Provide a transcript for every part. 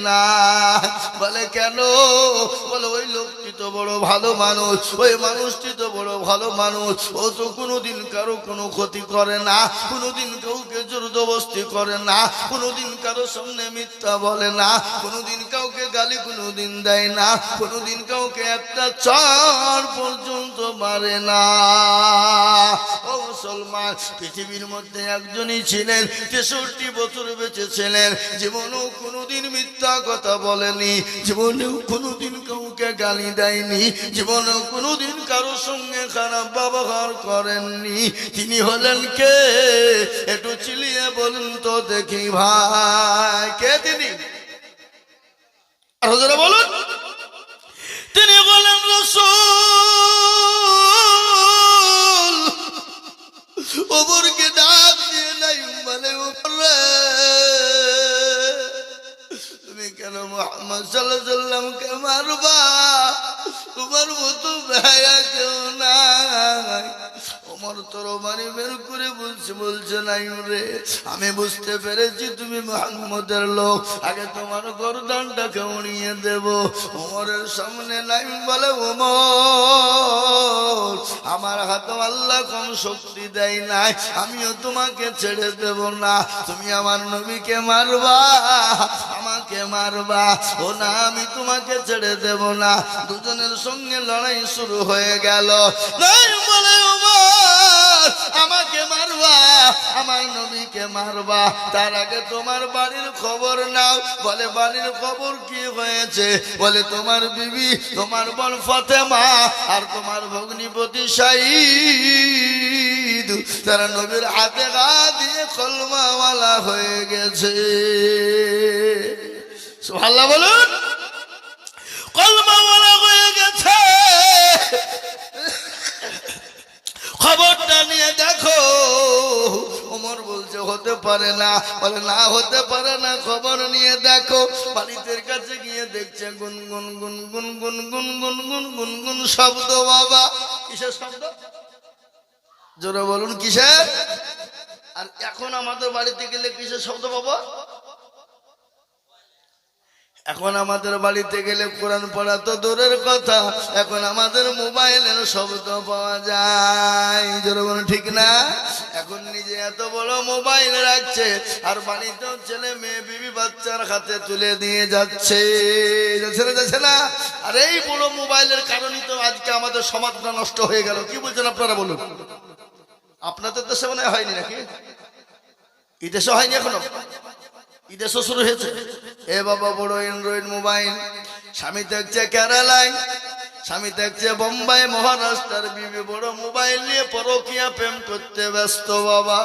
না। বলে কেন? বলে ওই লোকটি তো বড় ভালো মানুষ, ওই মানুষটি তো বড় ভালো মানুষ, ও তো কোনোদিন কারো কোনো ক্ষতি করে না, কোনোদিন কাউকে জোরদস্তি করে না, কোনোদিন কারো সামনে মিথ্যা বলে না, কোনোদিন কাউকে গালি কোনোদিন দেয় না, কোনোদিন কাউকে একটা চড় পর্যন্ত মারে না। ও মুসলমান, পৃথিবীর মধ্যে একজনই ছিলেন 63 বছর বেঁচে ছিলেন, জীবনেও কোনোদিন মিথ্যা কথা বলেনি, জীবনেও কোনোদিন কাউকে গালি দেয়নি, জীবনেও কোনোদিন কারো সঙ্গে খারাপ ব্যবহার করেননি। তিনি হলেন কে? একটু চিলিয়ে বলুন তো দেখি ভাই, কে তিনি? আর হুজুরে বলুন। তিনি বলেন রাসূল। ওমরকে ডাক দিয়ে নাই, বলে ওমরে তুমি কেন মুহাম্মদ সাল্লাল্লাহু আলাইহি ওয়াসাল্লামকে মারবা? তোমার মতো ভাইয়া কেউ নাই। ওমর তরবারি বের করে বলছে নাই রে, আমি বুঝতে পেরেছি তুমি মুহাম্মদের লোক, আগে তোমার গর্দানটাকে উড়িয়ে দেব। ওমরের সামনে নাই, বলে ওমর আমার হাতে আল্লাহ কম শক্তি দেয় নাই, আমিও তোমাকে ছেড়ে দেব না। তুমি আমার নবীকে মারবা, আমাকে মারবা, ও না আমি তোমাকে ছেড়ে দেব না। দুজনের সঙ্গে লড়াই শুরু হয়ে গেল। নাই বলে ওমর আমাকে মারবা, আমার নবীকে মারবা, তার আগে তোমার বাড়ির খবর নাও। বলে বাড়ির খবর কি হয়েছে? বলে তোমার বিবি, তোমার বোন ফাতেমা আর তোমার ভগ্নিপতি শাহিদ, তারা নবীর হাতে গা দিয়ে কলমাওয়ালা হয়ে গেছে। সুবহানাল্লাহ বলুন। কলমাওয়ালা হয়ে গেছে। খবরটা নিয়ে দেখো। ওমর বলছে হতে পারে না। বলে না হতে পারে না, খবর নিয়ে দেখো। বাড়ির কাছে গিয়ে দেখছে গুনগুন গুনগুন গুনগুন গুনগুন গুনগুন শব্দ। বাবা কিসের শব্দ? জোরে বলুন কিসের? আর এখন আমাদের বাড়িতে গেলে কিসের শব্দ বাবা? এখন আমাদের বাড়িতে গেলে কোরআন পড়া তো দূরের কথা, এখন আমাদের মোবাইলের শব্দ পাওয়া যায়। জোরে বলুন ঠিক না? এখন নিজে এত বড় মোবাইল রাখছে, আর বাড়িতেও ছেলে মেয়ে বিবি বাচ্চার হাতে তুলে দিয়ে যাচ্ছে, যাচ্ছে না? আর এই বড় মোবাইলের কারণেই তো আজকে আমাদের সমাজটা নষ্ট হয়ে গেল। কি বলছেন আপনারা বলুন? আপনাদের দেশে মনে হয়নি নাকি? এই দেশে হয়নি এখনো? ঈদে শ্বশুর হয়েছে। এ বাবা বড় অ্যান্ড্রয়েড মোবাইল। স্বামী থাকছে কেরালায়, স্বামী থাকছে বোম্বাই মহারাষ্ট্রের, বিবি বড় মোবাইল নিয়ে পরকীয়া প্রেম করতে ব্যস্ত। বাবা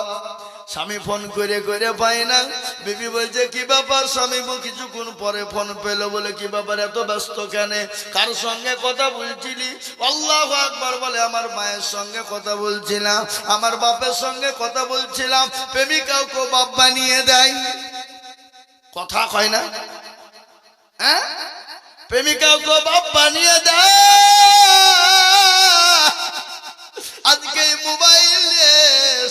স্বামী ফোন করে করে পায় না। বিবি বলছে কি ব্যাপার স্বামী? কিছুক্ষণ পরে ফোন পেলো। বলে কি ব্যাপার এত ব্যস্ত কেন? কার সঙ্গে কথা বলছিলি? আল্লাহু আকবার। বলে আমার মায়ের সঙ্গে কথা বলছিলাম, আমার বাপের সঙ্গে কথা বলছিলাম। প্রেমিকাকে বাপ বানিয়ে দেয়। কথা কয় না? হ্যাঁ, প্রেমিকাকে বাপ বানিয়ে দেয়। আজকে মোবাইল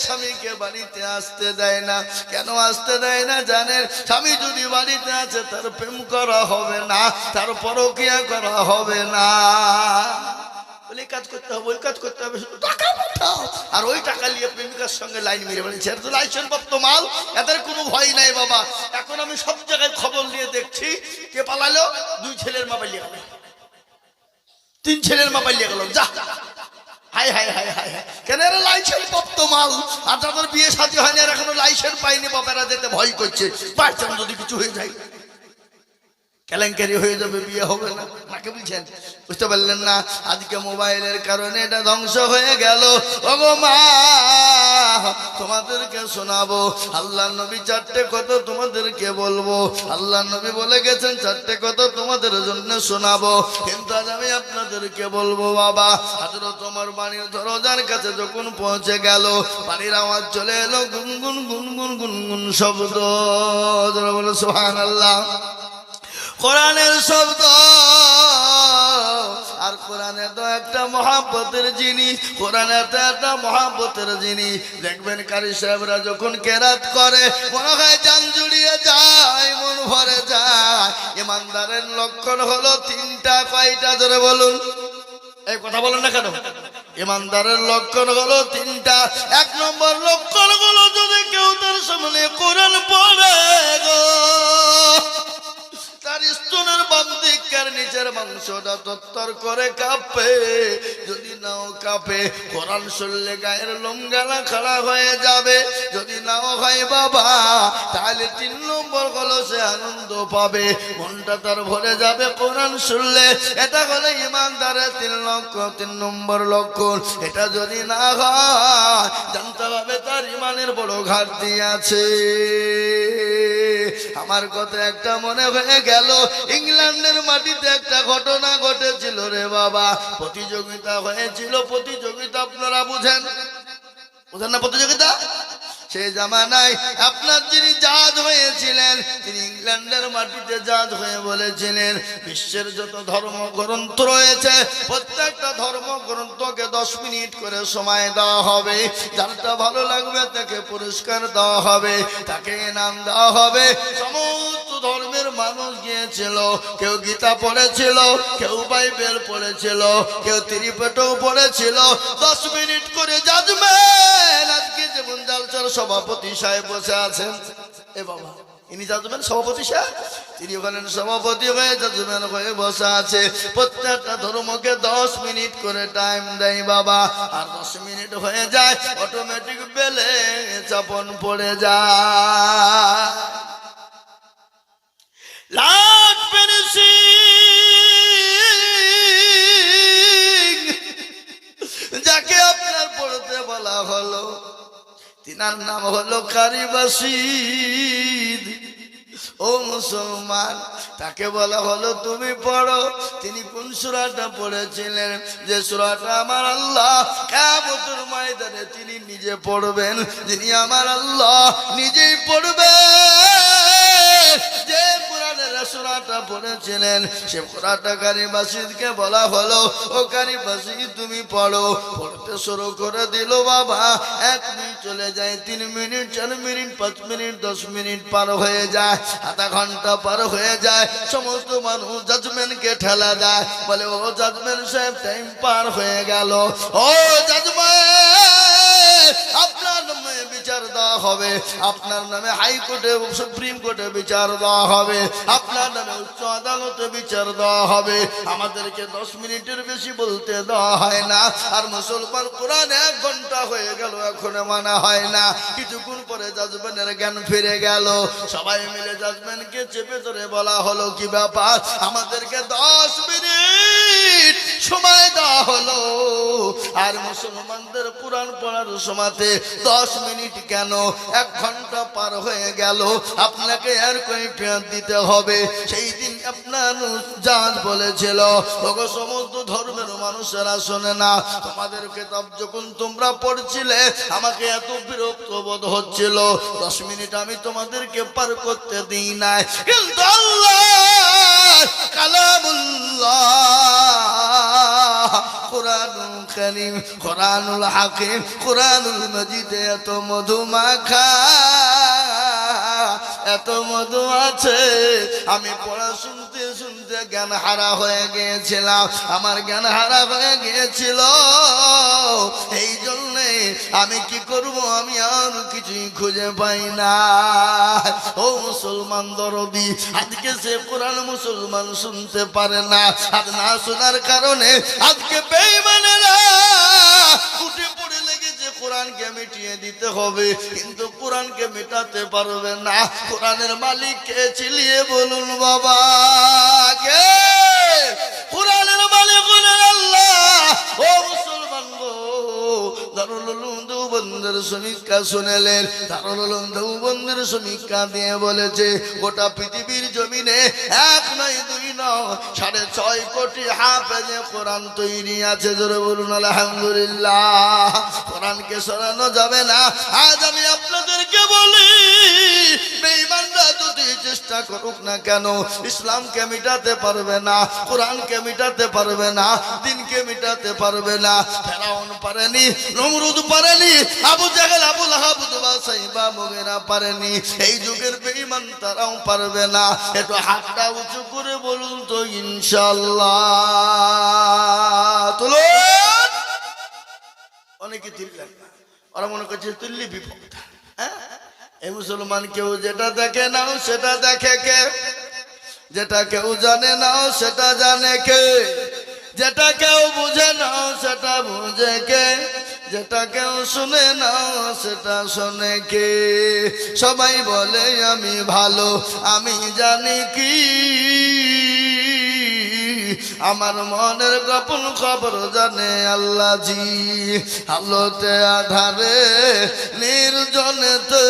স্বামীকে বাড়িতে আসতে দেয় না। কেন আসতে দেয় না জানেন? স্বামী যদি বাড়িতে আছে তার প্রেম করা হবে না, তার পরকীয়া করা হবে না। বলে কাজ করতে হবে, ওই কাজ করতে হবে, শুধু টাকা পাঠাও। আর ওই টাকা নিয়ে প্রেমিকার সঙ্গে লাইন মেরে বলেছে তো লাইসেন্স প্রাপ্ত মাল, এদের কোনো ভয় নাই বাবা। এখন আমি সব জায়গায় খবর নিয়ে দেখছি, কে পালালো? 2 ছেলের মা পালিয়ে গেল, 3 ছেলের মা পালিয়ে গেল। যা high high high high high, কেন এরা লাইসেন্স প্রাপ্ত মাল, আর তাদের বিয়ে সাথে হয়নি, আর এখনো লাইসেন্স পাইনি। বাপেরা যেতে ভয় করছে, বাচ্চার যদি কিছু হয়ে যায় কেলেঙ্কারি হয়ে যাবে, বিয়ে হবে না। নাকি বলছেন? বুঝতে পারলেন না? আজকে মোবাইলের কারণে এটা ধ্বংস হয়ে গেল। ওগো মা, তোমাদেরকে শোনাবো আল্লাহ নবী 4টে কথা তোমাদেরকে বলবো। আল্লাহ নবী বলে গেছেন 4টে কথা তোমাদের জন্য শোনাবো, কিন্তু আজ আমি আপনাদেরকে বলবো। বাবা হযরত ওমর বাড়ির দরজার কাছে যখন পৌঁছে গেল, বাড়ির আওয়াজ চলে এলো গুনগুন গুনগুন গুনগুন শব্দ। বলে সুবহানাল্লাহ। কোরআনের শব্দ। আর কোরআনে তো একটা মহাব্বতের জিনিস, কোরআনে তো একটা মহাব্বতের জিনিস। দেখবেন কারি সাহেবরা যখন কেরাত করে মনে হয় জান জুড়িয়ে যায়, মন ভরে যায়। ইমানদারের লক্ষণ হলো তিনটা। কয়টা? জোরে বলুন। এই কথা বলেন না কেন? ইমানদারের লক্ষণ হলো তিনটা। এক নম্বর লক্ষণ হলো যদি কেউ তার সামনে কোরআন পড়ে গো, তার স্তনের বাম দিকের নিচের মাংসটা তত্তর করে কাঁপে। যদি নাও কাঁপে, কোরআন শুনলে গায়ের লোমগালা খাড়া হয়ে যাবে। যদি নাও হয় বাবা, তাহলে 3 নম্বর হলো সে আনন্দ পাবে, মনটা তার ভরে যাবে কোরআন শুনলে। এটা হলো ইমানদারের 3 নম্বর লক্ষণ। এটা যদি না হয়, জানতে হবে তার ইমানের বড় ঘাটতি আছে। আমার কথা একটা মনে হয়ে গেল, ইংল্যান্ডের মাটিতে একটা ঘটনা ঘটেছিল রে বাবা। প্রতিযোগিতা হয়েছিল। প্রতিযোগিতা আপনারা বুঝেন না? প্রতিযোগিতা সেই জামানায় আপনার যিনি জাজ হয়েছিলেন, তিনি ইংল্যান্ডের মাটিতে জাজ হয়ে বলেছিলেন, বিশ্বের যত ধর্মগ্রন্থ রয়েছে প্রত্যেকটা ধর্মগ্রন্থকে 10 মিনিট করে সময় দেওয়া হবে। যারটা ভালো লাগবে তাকে পুরস্কার দেওয়া হবে, তাকে ইনাম দেওয়া হবে। সমস্ত ধর্মের মানুষ গিয়েছিল। কেউ গীতা পড়েছিল, কেউ বাইবেল পড়েছিল, কেউ ত্রিপিটক পড়েছিল। 10 মিনিট করে জাজমেন্ট। আজকে যেমন জালসার সভাপতি সাহেব বসে আছেন, এ বাবা ইনি জাজমেন্ট সভাপতি সাহেব, তিনি ওখানে সভাপতি হয়ে জাজমেন্ট হয়ে বসে আছে। প্রত্যেকটা ধর্মকে 10 মিনিট করে টাইম দেয় বাবা। আর 10 মিনিট হয়ে যায়, অটোমেটিক বেলে চাপন পড়ে যায়। লাট পেরেছি যাকে আপনার পড়তে বলা হলো, তিনার নাম হলো কারি বাসিদ। ও মুসলমান, তাকে বলা হলো তুমি পড়ো। তিনি কোন সূরাটা পড়েছিলেন? যে সূরাটা আমার আল্লাহ কিয়ামতের ময়দানে তিনি নিজে পড়বেন, যিনি আমার আল্লাহ নিজেই পড়বেন। যে কোরআনের সূরাটা পড়েছিলেন, সে সূরাটা কারি বাসিদকে বলা হলো, ও কারি বাসিদ তুমি পড়ো। পড়তে শুরু করে দিল বাবা। 1 মিনিট চলে যায়, 3 মিনিট, 4 মিনিট, 5 মিনিট, 10 মিনিট পার হয়ে যায়, আধা ঘন্টা পার হয়ে যায়। সমস্ত মানুষ জাজমেন্টকে ঠেলা দেয়, বলে ও জাজমেন্ট সাহেব টাইম পার হয়ে গেল। ও জাজমেন্ট, আপনার নামে বিচার দেওয়া হবে, আপনার নামে হাইকোর্টে সুপ্রিম কোর্টে বিচার দেওয়া হবে, আপনার নামে উচ্চ আদালতে বিচার দেওয়া হবে। আমাদেরকে 10 মিনিটের বেশি বলতে দেওয়া হয় না। আর মুসলমান কোরআন 1 ঘন্টা হয়ে গেল, এখনো মানা হয় না। কিছুক্ষণ পরে জাজমেন্টের জ্ঞান ফিরে গেল। সবাই মিলে জাজমেন্টকে চেপে ধরে বলা হলো, কি ব্যাপার? আমাদেরকে 10 মিনিট সময় দেওয়া হলো, আর মুসলমানদের কোরআন পড়ার সময়তে 10 মিনিট কেন? 1 ঘন্টা পার হয়ে গেল। আপনাকে আর কৈফিয়ত দিতে হবে। সেই দিন আপনার জাজ বলেছিল, ওগো সমস্ত ধর্মের মানুষেরা শোনে না, তোমাদের কিতাব যখন তোমরা পড়ছিলে আমাকে এত বিরক্ত বোধ হচ্ছিল, 10 মিনিট আমি তোমাদেরকে পার করতে দিই নাই। কিন্তু আল্লাহ কালামুল্লাহ, কোরআনুল কারীম, কোরআনুল হাকিম, কোরআনুল মজিদ এত মধুমাখা, এত মধু আছে। আমি পড়া শুনতে শুনতে জ্ঞান হারা হয়ে গিয়েছিলাম, আমার জ্ঞান হারা হয়ে গিয়েছিল। এই জন্যে আমি কি করব, আমি আর কিছুই খুঁজে পাই না। ও মুসলমান দরদি, আজকে সে কোরআন মুসলমান শুনতে পারে না। আর না শোনার কারণে আজকে বেঈমানেরা উঠে পড়ে লেগেছে কোরআনকে মিটিয়ে দিতে হবে, কিন্তু কোরআনকে মেটাতে পারবে না। কোরআনের মালিককে চিলিয়ে বলুন বাবা, কে? কোরআনের মালিক হলেন আল্লাহ। ও মুসলমান গো, দারুল উলুম দেওবন্দের সমীক্ষা শুনেলেন। দারুল উলুম দেওবন্দের সমীক্ষা দিয়ে বলেছে, গোটা পৃথিবীর জমিনে 1 নয় 2 নয় 6.5 কোটি হাফেজে কোরআন তৈরি আছে। জোরে বলুন আলহামদুলিল্লাহ। কোরআনকে সরানো যাবে না। আজ আমি আপনাদেরকে বলি, বেঈমানরা যদি চেষ্টা করুক না কেন, ইসলামকে মিটাতে পারবে না, কোরআনকে মিটাতে পারবে না, দিনকে মিটাতে পারবে না। ফেরাউন পারেনি, নমরুদ পারেনি, আবু জাহেল, আবু লাহাব, উতবা, সাইবা, মুগীরা পারেনি। এই যুগের বেঈমান তারাও পারবে না। একটু হাতটা উঁচু করে বলুন তো ইনশাআল্লাহ। তুলুন। অনেকে তুললেন না, ওরা মনে করছে তুললি বিপদ। হ্যাঁ, এই মুসলমান কেউ যেটা দেখে নাও সেটা দেখে কে? যেটা কেউ জানে নাও সেটা জানে কে? যেটা কেউ বুঝে নাও সেটা বুঝে কে? যেটা কেউ শুনে নাও সেটা শোনে কে? সবাই বলে আমি ভালো, আমি জানি কি আমার মনের গোপন খবর জানে আল্লাহ জি। আলোতে আধারে নির্জনেতে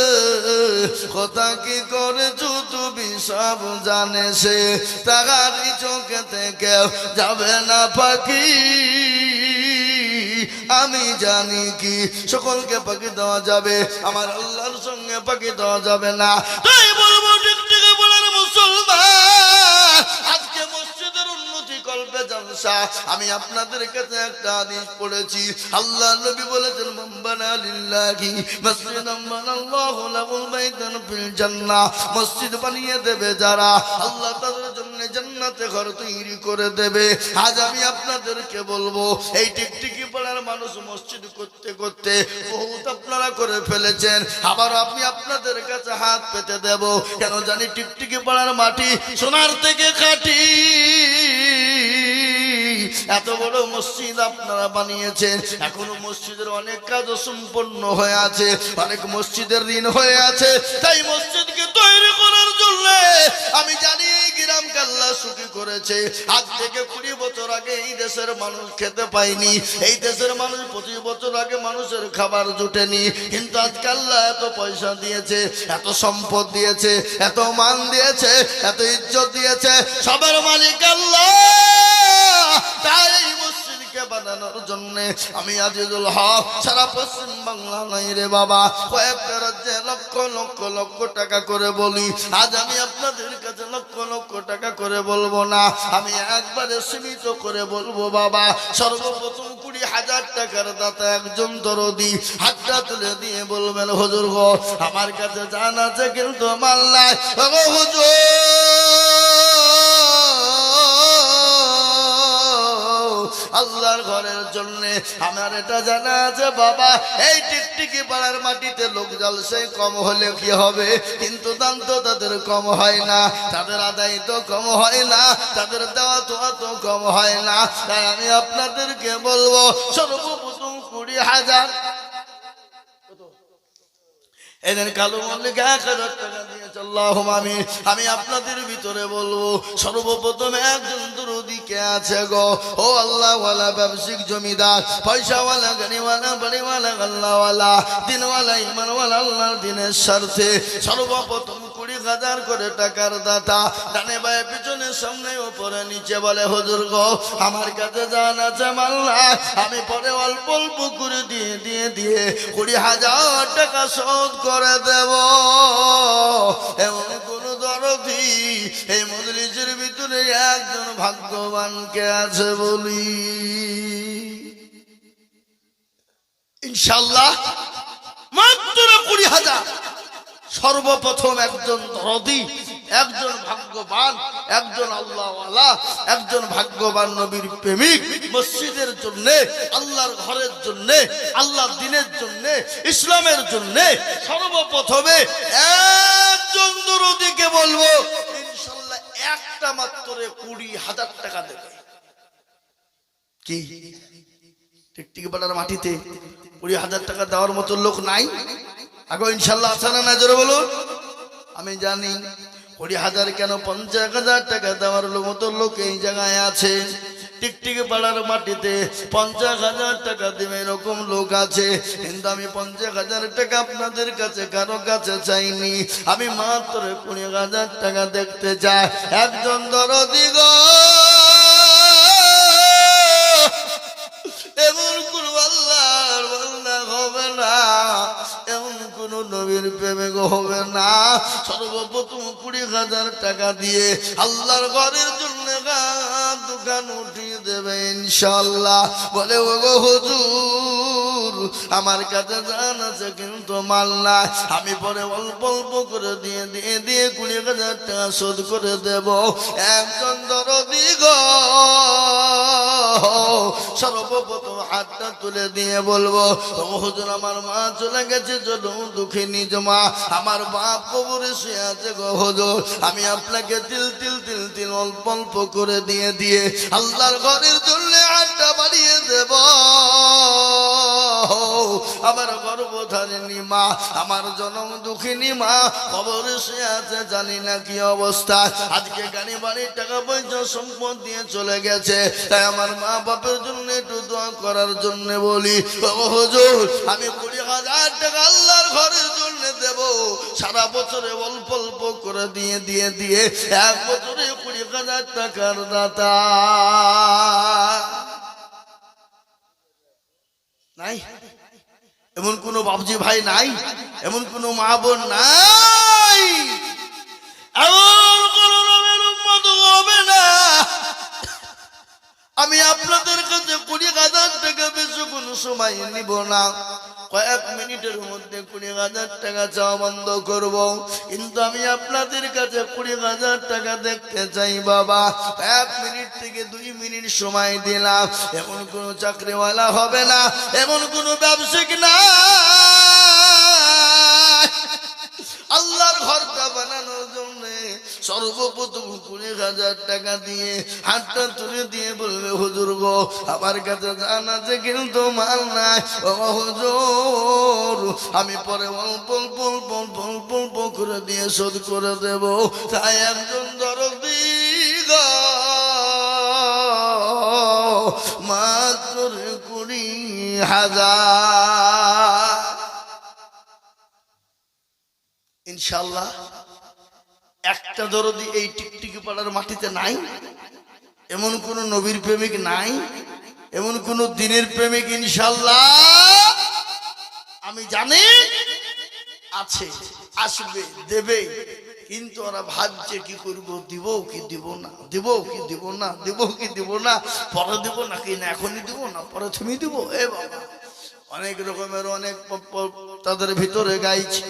কথা কি করেছো তুমি সব জানে সে। তাহারি চোখে থেকে যাবে না পাখি, আমি জানি কি সকলকে পাখি দেওয়া যাবে, আমার আল্লাহর সঙ্গে পাখি দেওয়া যাবে না। তাই বলবো ঠিক ঠিক বলার মুসলমান, আজকে মসজিদের উন্নতি কল্পে জলসা। আমি আপনাদের কাছে একটা হাদিস পড়েছি, আল্লাহ নবী বলেছেন মান বানা লিল্লাহি মাসজিদান বানাল্লাহু লাহুল বাইতান ফিল জান্নাহ। মসজিদ বানিয়ে দেবে যারা, আল্লাহ তাদের জন্য জান্নাতে ঘর তৈরি করে দেবে। আজ আমি আপনাদেরকে বলবো, এই টিকটিকি পাড়ার মানুষ মসজিদ করতে করতে বহুত আপনারা করে ফেলেছেন। আবার আমি আপনাদের কাছে হাত পেতে দেব, কেন জানি টিকটিকি পাড়ার মাটি সোনার থেকে কাটি। এত বড় মসজিদ আপনারা বানিয়েছেন, এখনো মসজিদের অনেক কাজ সম্পন্ন হয়ে আছে, অনেক মসজিদের ঋণ হয়ে আছে। তাই মসজিদকে তৈরি করার জন্য আমি জানি এই গ্রামকে আল্লাহ সুখী করেছে। আজ থেকে 20 বছর আগে এই দেশের মানুষ খেতে পায়নি, এই দেশের মানুষ 25 বছর আগে মানুষের খাবার জুটেনি, কিন্তু আজকে আল্লাহ এত পয়সা দিয়েছে, এত সম্পদ দিয়েছে, এত মান দিয়েছে, এত ইজ্জত দিয়েছে। সবার মালিক আল্লাহ। তাই এই মসজিদকে বানানোর জন্য আমি আজিজুল হক সারা পশ্চিম বাংলা নাই রে বাবা, কয়েকটা রাজ্যে লক্ষ লক্ষ লক্ষ টাকা করে বলি। আজ আমি আপনাদের কাছে লক্ষ লক্ষ টাকা করে বলবো না, আমি একবারে সীমিত করে বলবো বাবা। সর্বপ্রথম 20,000 টাকার দাতা একজন দরদি হাতটা তুলে দিয়ে বলবেন হুজুর গো আমার কাছে জান আছে কিন্তু মাল নাই। ওগো হুজুর, আল্লাহর ঘরের জন্য আমার এটা জানা আছে বাবা, এই টিকটিকি পাড়ার মাটিতে লোক জলসে কম হলে কি হবে, কিন্তু দান তো তাদের কম হয় না, তাদের আদায় তো কম হয় না, তাদের দেওয়া তো অত কম হয় না। তাই আমি আপনাদেরকে বলবো সর্বপ্রথম 20,000 এদের কালো মল্লিক 1,000 টাকা দিয়েছে, আল্লাহুম্মা আমিন। আমি আপনাদের ভিতরে বলবো সর্বপ্রথম একজন দরদি কে আছে গো? ও আল্লাহওয়ালা ব্যবসায়িক জমিদার, পয়সাওয়ালা, গাড়িওয়ালা, বাড়িওয়ালা, আল্লাহওয়ালা, দিনওয়ালা, ইমানওয়ালা, আল্লাহর দিনের স্বার্থে সর্বপ্রথম 20,000 করে টাকার দাতা, ডানে বায়ে পিছনে সামনে উপরে নিচে বলে হুজুর গো আমার কাছে জান আছে মাল নাই, আমি পরে অল্প অল্প করে দিয়ে দিয়ে দিয়ে 20,000 টাকা শোধ করে দেব। এমন কোন দরদি এই মজলিসের ভিতরে একজন ভাগ্যবানকে আছে বলি? ইনশাআল্লাহ মাত্র 20,000। সর্বপ্রথম একজন দরদি, একজন ভাগ্যবান, একজন আল্লাহওয়ালা, একজন ভাগ্যবান নবীর প্রেমিক মসজিদের জন্য, আল্লাহর ঘরের জন্য, আল্লাহর দ্বীনের জন্য, ইসলামের জন্য সর্বপ্রথমে একজন দরদিকে বলবো ইনশাআল্লাহ একটা মাত্র 20,000 টাকা দেবে। কি টিকটিকি পাড়ার মাটিতে 20,000 টাকা দেওয়ার মতো লোক নাই? আগে ইনশাআল্লাহ আছে না? জোরে বলুন। আমি জানি 20,000 কেন 50,000 টাকা দেওয়ার মতো লোক এই জায়গায় আছে। টিকটিকি পাড়ার মাটিতে 50,000 টাকা দেবে এরকম লোক আছে, কিন্তু আমি 50,000 টাকা আপনাদের কাছে কারো কাছে চাইনি, আমি মাত্র 20,000 টাকা দেখতে চাই। একজন দরদি গো, এমন কোন আল্লাহর বান্দা হবে না, এমন কোন নবীর প্রেমিক হবে না। সর্বপ্রথম 20,000 টাকা দিয়ে আল্লাহর ঘরের জন্য দোকান উঠিয়ে দেবে ইনশাআল্লাহ। বলে ও গো হুজুর, আমার কাছে জান আছে কিন্তু মাল নাই, আমি পরে অল্প অল্প করে দিয়ে 20,000 টাকা শোধ করে দেব। একজন দরদি গো সর্বপ্রথম হাতটা তুলে দিয়ে বলবো, ও হুজুর আমার মা চলে গেছে, জনম দুঃখিনী মা, আমার বাপ কবরে শুয়ে আছে গো হুজুর, আমি আপনাকে তিল তিল তিল তিল অল্প অল্প করে দিয়ে আল্লাহর ঘরের জন্য হাতটা বাড়িয়ে দেব। আমার গর্ভধারিণী মা, আমার জনম দুঃখিনী মা কবরে শুয়ে আছে, জানি না কি অবস্থা। আজকে গাড়ি বাড়ি টাকা পয়সা সম্পদ দিয়ে চলে গেছে, তাই আমার মা বাপের জন্য একটু দোয়া করার জন্য বলি, ও হুজুর আমি 20,000 টাকা আল্লাহর ঘরের জন্য দেব। সারা বছরে অল্প অল্প করে দিয়ে এক বছরে 20,000 টাকার দাতা নাই। এমন কোন বাবজি ভাই নাই, এমন কোন মা বোন নাই, এমন কোন নবীর উম্মত হবে না। আমি আপনাদের কাছে 20,000 টাকা বেশি কোনো সময় নিব না, কয়েক মিনিটের মধ্যে 20,000 টাকা চাওয়া বন্ধ করব। কিন্তু আমি আপনাদের কাছে 20,000 টাকা দেখতে চাই বাবা। 1 মিনিট থেকে 2 মিনিট সময় দিলাম। এমন কোন চাকরিওয়ালা হবে না, এমন কোন ব্যবসায়িক না, আল্লাহর ঘরটা বানানোর জন্য সর্বপ্রথম 20,000 টাকা দিয়ে হাতটা তুলে দিয়ে বলবে, হুজুর গো আমার কাছে জান আছে কিন্তু মাল নাই, ও হুজুর আমি পরে অল্প অল্প অল্প অল্প অল্প অল্প করে দিয়ে শোধ করে দেব। তাই একজন দরদি গো মাত্র 20,000 ইনশাআল্লাহ। একটা দরদি এই টিকটিকি পাড়ার মাটিতে নাই, এমন কোন নবীর প্রেমিক নাই, এমন কোন দিনের প্রেমিক ইনশাআল্লাহ আমি জানি আছে, আসবে, দেবে। কিন্তু ওরা ভাবছে কি করব, দিব কি দিব না, দিব কি দিব না, দিব কি দিব না, পরে দিব নাকি না এখনই দিব না পরে তুমি দিব। এ বাবা অনেক রকমের অনেক তাদের ভিতরে গাইছে,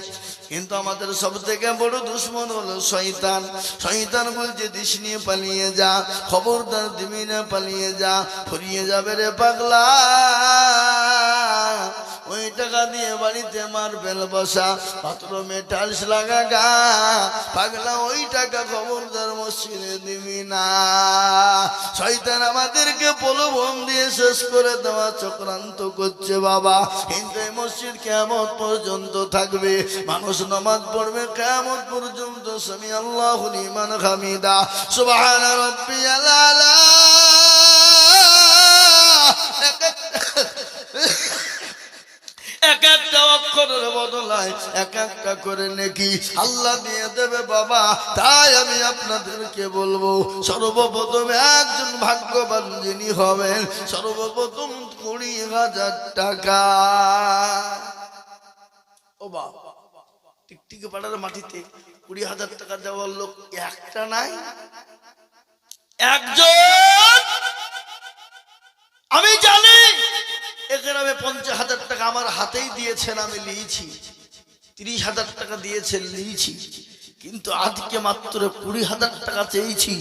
কিন্তু আমাদের সব থেকে বড় দুশ্মন হলো শয়তান। শয়তান বলছে দিশ নিয়ে পালিয়ে যা, খবরদার দিবি না পালিয়ে যা, ফুরিয়ে যাবে রে পাগলা। ওই টাকা দিয়ে বাড়িতে মার্বেল বসা, বাথরুমে টাইলস লাগা গা, পাগলা ওই টাকা খবরদার মসজিদে দিবি না। শয়তান আমাদেরকে প্রলোভন দিয়ে শেষ করে দেওয়া চক্রান্ত করছে বাবা। কিন্তু এই মসজিদ কিয়ামত পর্যন্ত থাকবে, মানুষ নামাজ পড়বে কিয়ামত পর্যন্ত। সামি আল্লাহু লিমান হামিদা, সুবহানা রাব্বিয়াল আলা। এক একটা অক্ষরের বদলায় এক একটা করে নেকি আল্লাহ দিয়ে দেবে বাবা। তাই আমি আপনাদেরকে বলবো, সর্বপ্রথম একজন ভাগ্যবান যিনি হবেন, সর্বপ্রথম 20,000 টাকা। ও বাবা, টিকটিকি পাড়ার মাটিতে 20,000 টাকা দেওয়ার লোক একটা নাই, একজন। আমি জানি এখানে 50,000 টাকা আমার হাতেই দিয়েছেন, আমি লিয়েছি। 30,000 টাকা দিয়েছেন, লিয়েছি। কিন্তু আজকে মাত্র 20,000 টাকা চেয়েছি।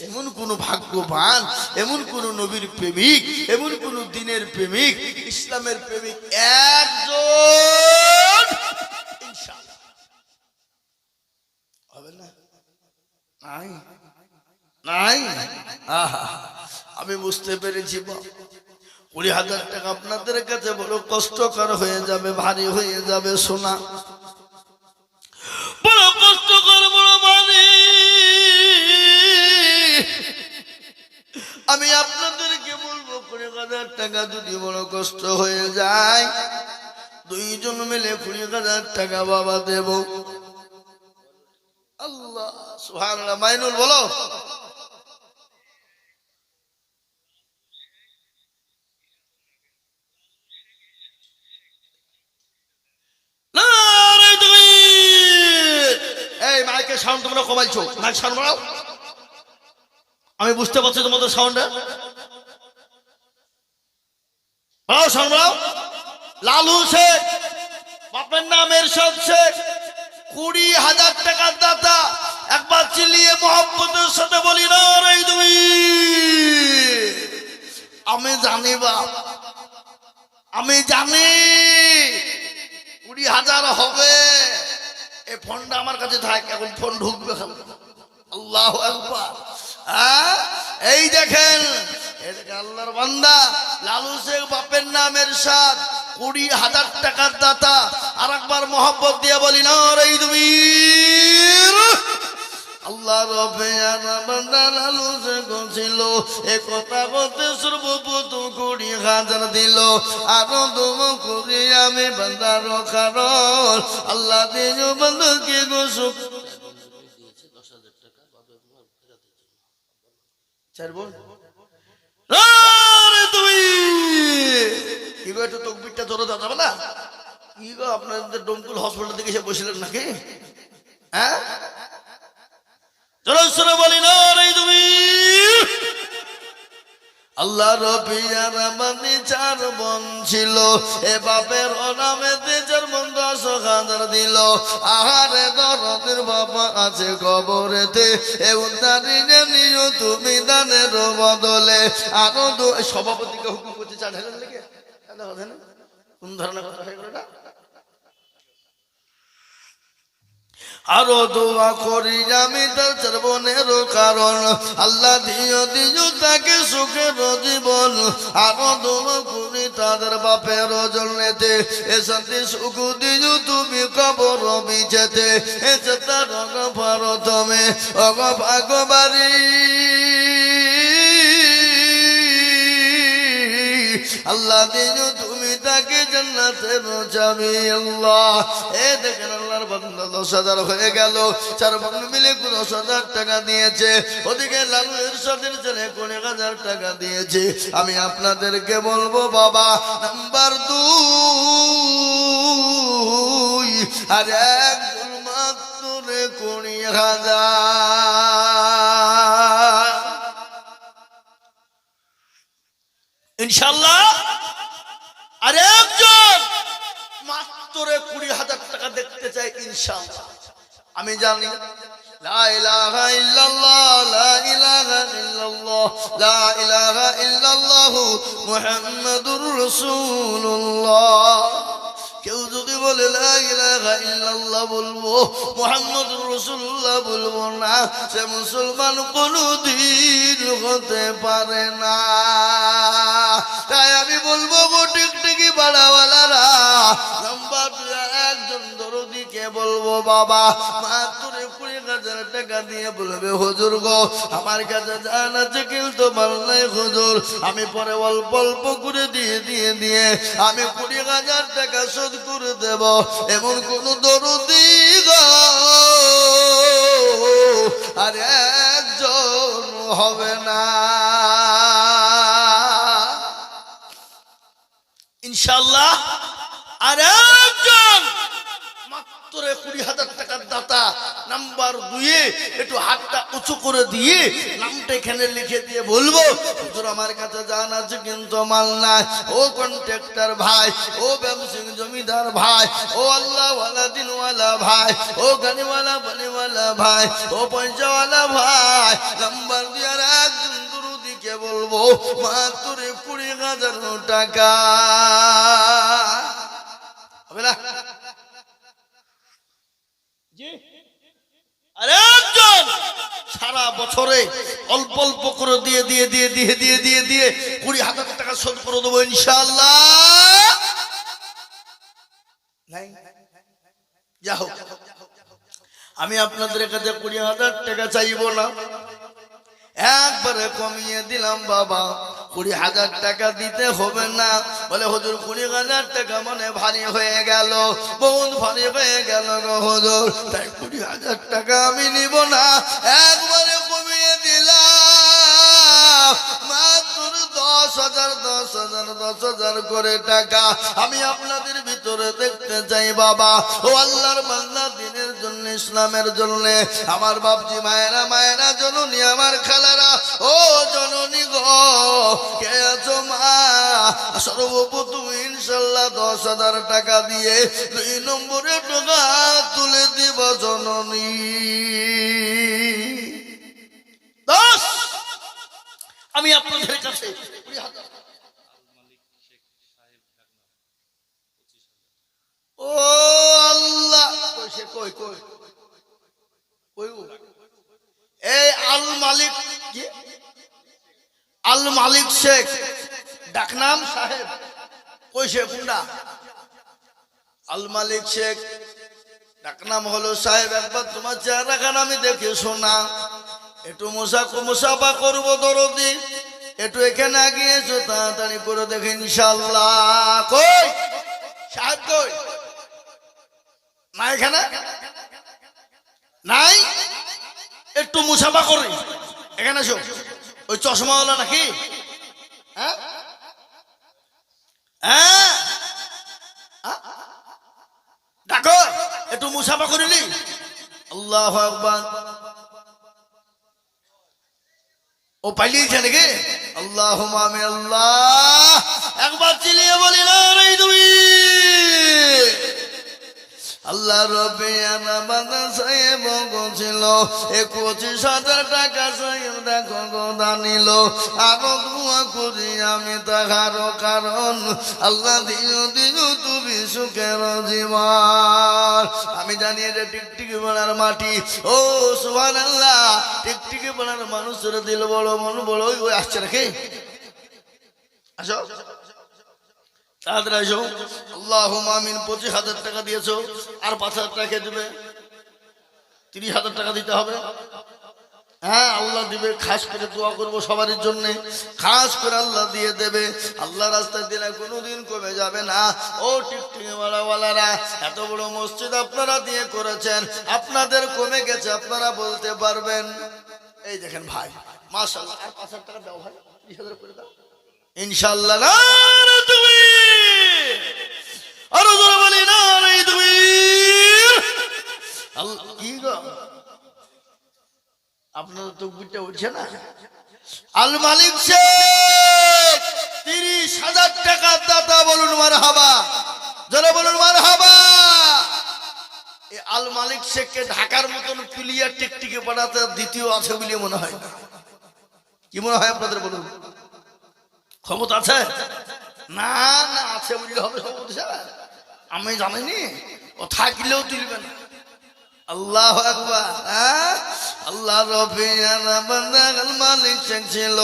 এমন কোন ভাগ্যবান, এমন কোন নবীর প্রেমিক, এমন কোন দিনের প্রেমিক, ইসলামের প্রেমিক একজন ইনশাআল্লাহ হবে না? নাই নাই। আমি বুঝতে পেরেছি 20,000 টাকা আপনাদের কাছে বড় কষ্টকর হয়ে যাবে, ভারী হয়ে যাবে সোনা, বড় কষ্টকর, বড় ভারী। আমি আপনাদেরকে বলবো 20,000 টাকা যদি বড় কষ্ট হয়ে যায়, 2 জন মিলে 20,000 টাকা বাবা দেব। আল্লাহ সুবহানাল্লাহ। মাইনুল বলো। নারে তোমরা কমাইছো না সামলাও আমি বুঝতে পারছি তোমাদের সাউন্ডে সামলাও লালু শেখ বাপের নাম এরশাদ শেখ 20,000 টাকার দাতা একবার চিল্লিয়ে মোহাম্মদের সাথে বলি না রে তুমি আমি জানি বাপ আমি জানি 20,000 হবে এই ফোনটা আমার কাছে থাক এখন ফোন ঢুকবে আল্লাহু আকবার এই দেখেন আল্লাহর বান্দা লালু শেখ বাপের নাম এরশাদ 20,000 টাকার দাতা আর একবার মোহাম্মত দিয়ে বলি না রে তুমি আল্লাহ রবে বান্দা লালু শেখ ছিল এ কথা বলতে সর্বপ্রথম 20,000 দিল আরো দম করি আমি বান্দার কারণ আল্লাহ দিল বান্দাকে গোসুক 10,000 টাকা বাবা তোমার ফেরত দিয়েছে চার বোন আরে তুই কি গো একটু তকবীরটা জোরে দাও যাবে না কি গো আপনাদের ডোমকুল হসপিটাল থেকে এসে বসলেন নাকি হ্যাঁ জোরে বলি না রে তুমি আল্লাহ রবিয়ার মানে 4 বোন ছিল এ বাপের নামেতে 4 বোন 10,000 দিল আহারে দরদের বাবা আছে কবরেতে এ উদ্ধারিনে নিও তুমি দানের বদলে আরো সভাপতিকে হুকুম করতে 4,000 লেগে কোন ধরনের কথা হয়ে গেল না আরো দোয়া করি আমি তার 4 বোনের কারণ আল্লাহ দিও দিও তাকে সুখের জীবন আরো দোয়া করি তাদের বাপের জন্যতে এ শান্তি সুখ দিও তুমি কবর বিছেতে এ তার ভারতমে অগ ভাগবাড়ি আল্লাহ দিও তুমি তাকে জান্নাতের চাবি আল্লাহ এ দেখেন আল্লাহর বান্দা 10,000 হয়ে গেল 4 বোন মিলে 10,000 টাকা দিয়েছে ওদিকে লালু এরশাদের ছেলে 20,000 টাকা দিয়েছে আমি আপনাদেরকে বলবো বাবা নাম্বার 2 আর একজন মাত্র 20,000 ইনশাআল্লাহ আর একজন মাত্র 20,000 টাকা দেখতে চাই ইনশাআল্লাহ আমি জানি লা ইলাহা ইল্লাল্লাহ লা ইলাহা ইল্লাল্লাহ লা ইলাহা ইল্লাল্লাহ মুহাম্মাদুর রাসূলুল্লাহ কেউ যদি বলে লা ইলাহা ইল্লাল্লাহ বলবো মুহাম্মাদুর রাসূলুল্লাহ বলবো না সে মুসলমান কোনদিন হতে পারে না তাই আমি বলবো গো টিকটিকি বাড়াওয়ালারা নাম্বার 2 একজন দরদিকে বলবো বাবা মাত্র 20,000 টাকা দিয়ে বলবে হুজুর গো আমার কাছে জান আছে কিন্তু মাল নাই হুজুর আমি পরে অল্প অল্প করে দিয়ে আমি 20,000 টাকা শোধ করে দেব এমন কোন দরদি গো আর একজন হবে না ইনশাআল্লাহ আর একজন মাত্র 20,000 টাকার দাতা নাম্বার 2 একটু হাতটা উঁচু করে দিয়ে নামটা এখানে লিখে দিয়ে বলবো হুজুর আমার কাছে জান আছে কিন্তু মাল নাই ও কন্ট্রাক্টর ভাই ও ব্যবসায়িক জমিদার ভাই ও আল্লাহওয়ালা দিনওয়ালা ভাই ও গানিওয়ালা বানিওয়ালা ভাই ও পয়সাওয়ালা ভাই নাম্বার 2 আর একজন দুরুদিকে বলবো মাত্র 20,000 টাকা হবে না আর একজন সারা বছরে অল্প অল্প করে দিয়ে 20,000 টাকা শোধ করে দেবো ইনশাআল্লাহ যা হোক আমি আপনাদের কাছে 20,000 টাকা চাইবো না একবারে কমিয়ে দিলাম বাবা 20,000 টাকা দিতে হবে না বলে হুজুর 20,000 টাকা মানে ভারী হয়ে গেল বহুত ভারী হয়ে গেল গো হুজুর তাই 20,000 টাকা আমি নিব না একবারে কমিয়ে দিলাম মাত্র 10,000 10,000 10,000 করে টাকা আমি আপনাদের ভিতরে দেখতে চাই বাবা। ও আল্লাহর বান্দা, দিনের জন্য, ইসলামের জন্য আমার বাপজি, মায়েরা, মায়েরা, জননী, আমার খালারা, ও জননী গো, কে আছো মা? সর্বপ্রথম ইনশাল্লাহ 10,000 টাকা দিয়ে 2 নম্বরে টাকা তুলে দিব জননী। 10 আমি আপনাদের কাছে। ও আল্লাহ, কই কই কই এই আল মালিক, আল মালিক শেখ, ডাকনাম সাহেব, কইছে কোনটা? আল মালিক শেখ, ডাকনাম হলো সাহেব। একবার তোমার চেহারাখান আমি দেখে শোনা, একটু মুসাফা করবো দরদি, একটু এখানে আগিয়েছো, তাড়াতাড়ি করে দেখে ইনশাল্লাহ। কই সাহেব, কই না? এখানে নাই? একটু মুসাফা করি, এখানে এসো। ওই চশমাওয়ালা নাকি? হ্যাঁ হ্যাঁ, ডাকো, একটু মুসাফা করিলি। আল্লাহু আকবার। ও পাইলিয়েছে নাকি? আল্লাহুম্মা আমিন। আল্লাহ, একবার চিলিয়ে বলি না রে তুমি। আল্লাহ রবে আনা বান্দা সাহেব ছিল 25,000 টাকা সাহেব দেখো গোদা নিল। আরো দোয়া করি আমি তাহার কারণ আল্লাহ দিও দিও তুমি সুখের জীবন। আমি জানি এটা টিকটিকি বলার মাটি। ও সুবহানাল্লাহ, টিকটিকি বলার মানুষের দিল বড়, মন বড়। ওই আসছে নাকি? আসো তাড়াতাড়ি আসো। আল্লাহুম্মা আমিন। 25,000 টাকা দিয়েছো, আর 5,000 টাকা দেবে, 30,000 টাকা দিতে হবে। হ্যাঁ, আল্লাহ দিবে। খাস করে দোয়া করবো সবার জন্য, খাস করে আল্লাহ দিয়ে দেবে। আল্লাহ রাস্তায় দিলে কোনোদিন কমে যাবে না। ও টিকটিকি ওয়ালারা, এত বড় মসজিদ আপনারা দিয়ে করেছেন, আপনাদের কমে গেছে আপনারা বলতে পারবেন? এই দেখেন ভাই, মাশাআল্লাহ। আর 5,000 টাকা দাও ভাই, 30,000 করে দাও ইনশাআল্লাহ। আরো জোরে বলি না রে তুমি। কি গো, আপনার তকবীরটা উঠছে না? আল মালিক শেখ 30,000 টাকা দাতা, বলুন মারহাবা, যারা বলুন মারহাবা। এই আল মালিক শেখকে ঢাকার মতন ক্লিয়ার টিকটিকে পাঠাতে দ্বিতীয় আছে বলে মনে হয় না। কি মনে হয় আপনাদের বলুন? ক্ষমতা আছে না? না আছে বুঝলে হবে ক্ষমতা? আমি জানিনি, ও থাকলেও তুলবে না। আল্লাহু আকবার। আল্লাহ রবিয়ানা বান্দা আল মালিক শেখ ছিল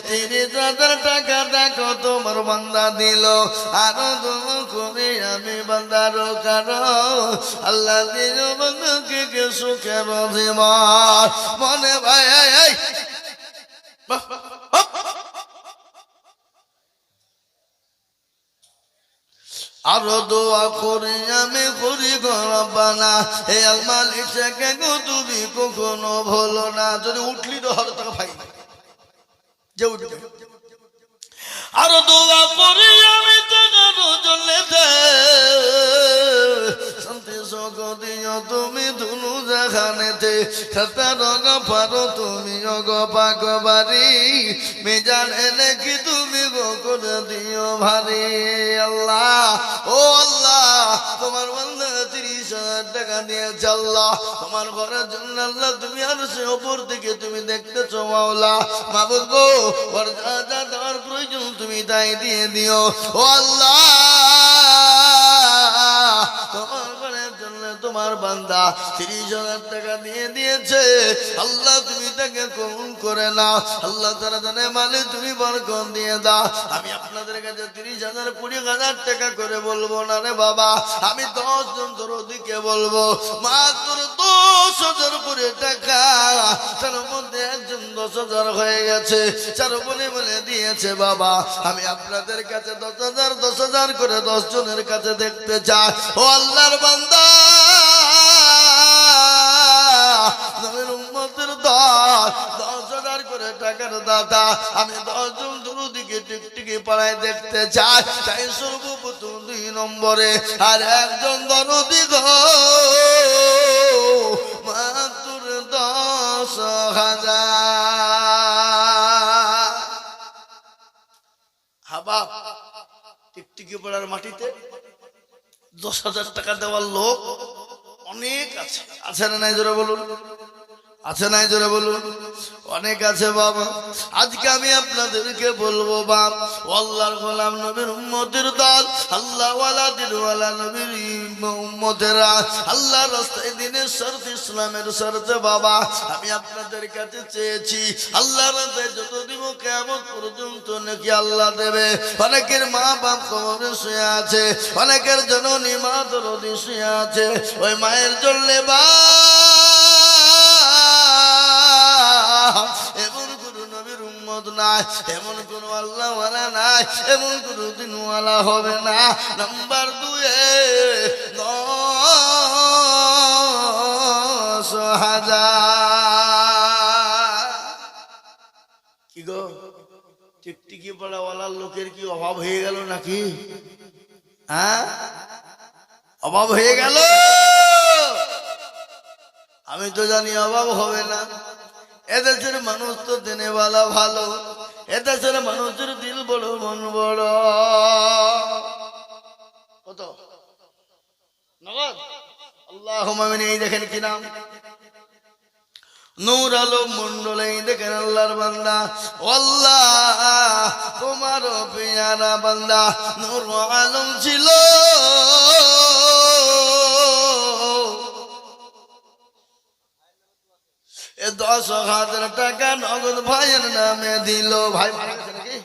30,000 টাকা দেখো তোমার বান্দা দিল। আরো দোয়া করে আমি বান্দার কারণ আল্লাহ দিল বান্দাকে কে সুখের জীবন। মনে ভাই আরো দোয়া করি আমি করি রব্বানা, হে আল মালিক শেখকে গো তুমি কখনো ভুলো না। যদি উঠলি তো 1,000 টাকা ভাই যে উঠবে। আরো দোয়া করি আমি টাকার জন্য শান্তি সুখ দিও তুমি ধুনু জাহানেতে, সাতা রঙ পারো তুমি অগ পাকবারি, মেজান এনে কি তুমি গো করে দিও ভারী। আল্লাহ, ও আল্লাহ, তোমার বান্দা 30,000 টাকা দিয়েছে আল্লাহ তোমার ঘরের জন্য। আল্লাহ তুমি আর সে ওপর থেকে তুমি দেখতেছো মাওলা। মাবুদ গো, ওর যা যা দেওয়ার প্রয়োজন তুমি তাই দিয়ে দিও। ও আল্লাহ, তোমার ঘরের জন্য তোমার বান্দা 30,000 টাকা দিয়ে দিয়েছে আল্লাহ, তুমি তাকে কবুল করে নাও। আল্লাহ তারা জানে মালিক তুমি বরকত দিয়ে দাও। আমি আপনাদের কাছে 30,000 20,000 টাকা করে বলবো না রে বাবা, আমি 10 জন দরদিকে বলবো মাত্র 10,000 করে টাকা। তার মধ্যে একজন 10,000 হয়ে গেছে, 4 বলে বলে দিয়েছে বাবা। আমি আপনাদের কাছে 10,000 10,000 করে 10 জনের কাছে দেখতে চাই। ও আল্লাহর বান্দা, নবীর উম্মতের 10,000 করে টাকার দাতা, আমি 10 জন দরদিকে হুজুরকে টিকটিকি পাড়ায় দেখতে চায়, তাই সর্বপ্রথম 2 নম্বরে আর একজন দরদি গো মাত্র 10,000। হাবা টিকটিকি পাড়ার মাটিতে 10,000 টাকা দেওয়ার লোক অনেক আছে। আছে না নাই জোরে বলুন? আছে নাই জোরে বলুন? অনেক আছে বাবা। আজকে আমি আপনাদেরকে বলবো বাপ, আল্লাহর গোলাম নবীর উম্মতের দল, আল্লাহ ওয়ালা দিনওয়ালা নবীর উম্মতেরা আল্লাহর রাস্তায় দিনের শর্তে ইসলামের শর্তে বাবা আমি আপনাদের কাছে চেয়েছি আল্লাহর রাস্তায় যত দিব কিয়ামত পর্যন্ত নাকি আল্লাহ দেবে। অনেকের মা বাপ কবরে শুয়ে আছে, অনেকের জননী মা দরদি শুয়ে আছে, ওই মায়ের জন্য বা এমন কোন নবীর উম্মত নাই, এমন কোন আল্লাহওয়ালা নাই, এমন কোন দিনওয়ালা হবে না। নাম্বার 2 10,000। কি গো টিকটিকি পাড়াওয়ালার লোকের কি অভাব হয়ে গেল নাকি? হ্যাঁ অভাব হয়ে গেল? আমি তো জানি অভাব হবে না। এদেশের মানুষ তো দেনেওয়ালা ভালো, এদেশের মানুষের দিল বড় মন বড়। কত নগদ আল্লাহুম্মা আমিন। এই দেখেন কি নাম, নূর আলম মন্ডল। এই দেখেন আল্লাহর বান্দা, আল্লাহ তোমার পেয়ারা বান্দা নূর আলম ছিল। এ 10,000 টাকা নগদ ভাইয়ের নামে দিল। ভাই মারা গেছে নাকি?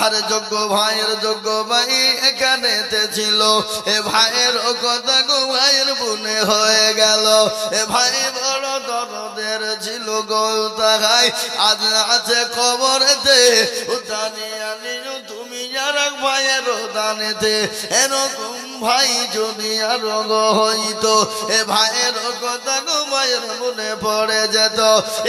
আরে যোগ্য ভাইয়ের যোগ্য ভাই এখানে ছিল। এ ভাইয়ের কথা গো ভাইয়ের বুনে হয়ে গেল। এ ভাই বড় দরদের ছিল গোলতা খাই, আজ আছে কবরেতে উদানি আনিও তুমি আর ভাইয়ের দানেতে। এরকম ভাই যদি আর হইতো এ ভাইয়ের কথা গো ভাইয়ের মনে পড়ে যেত।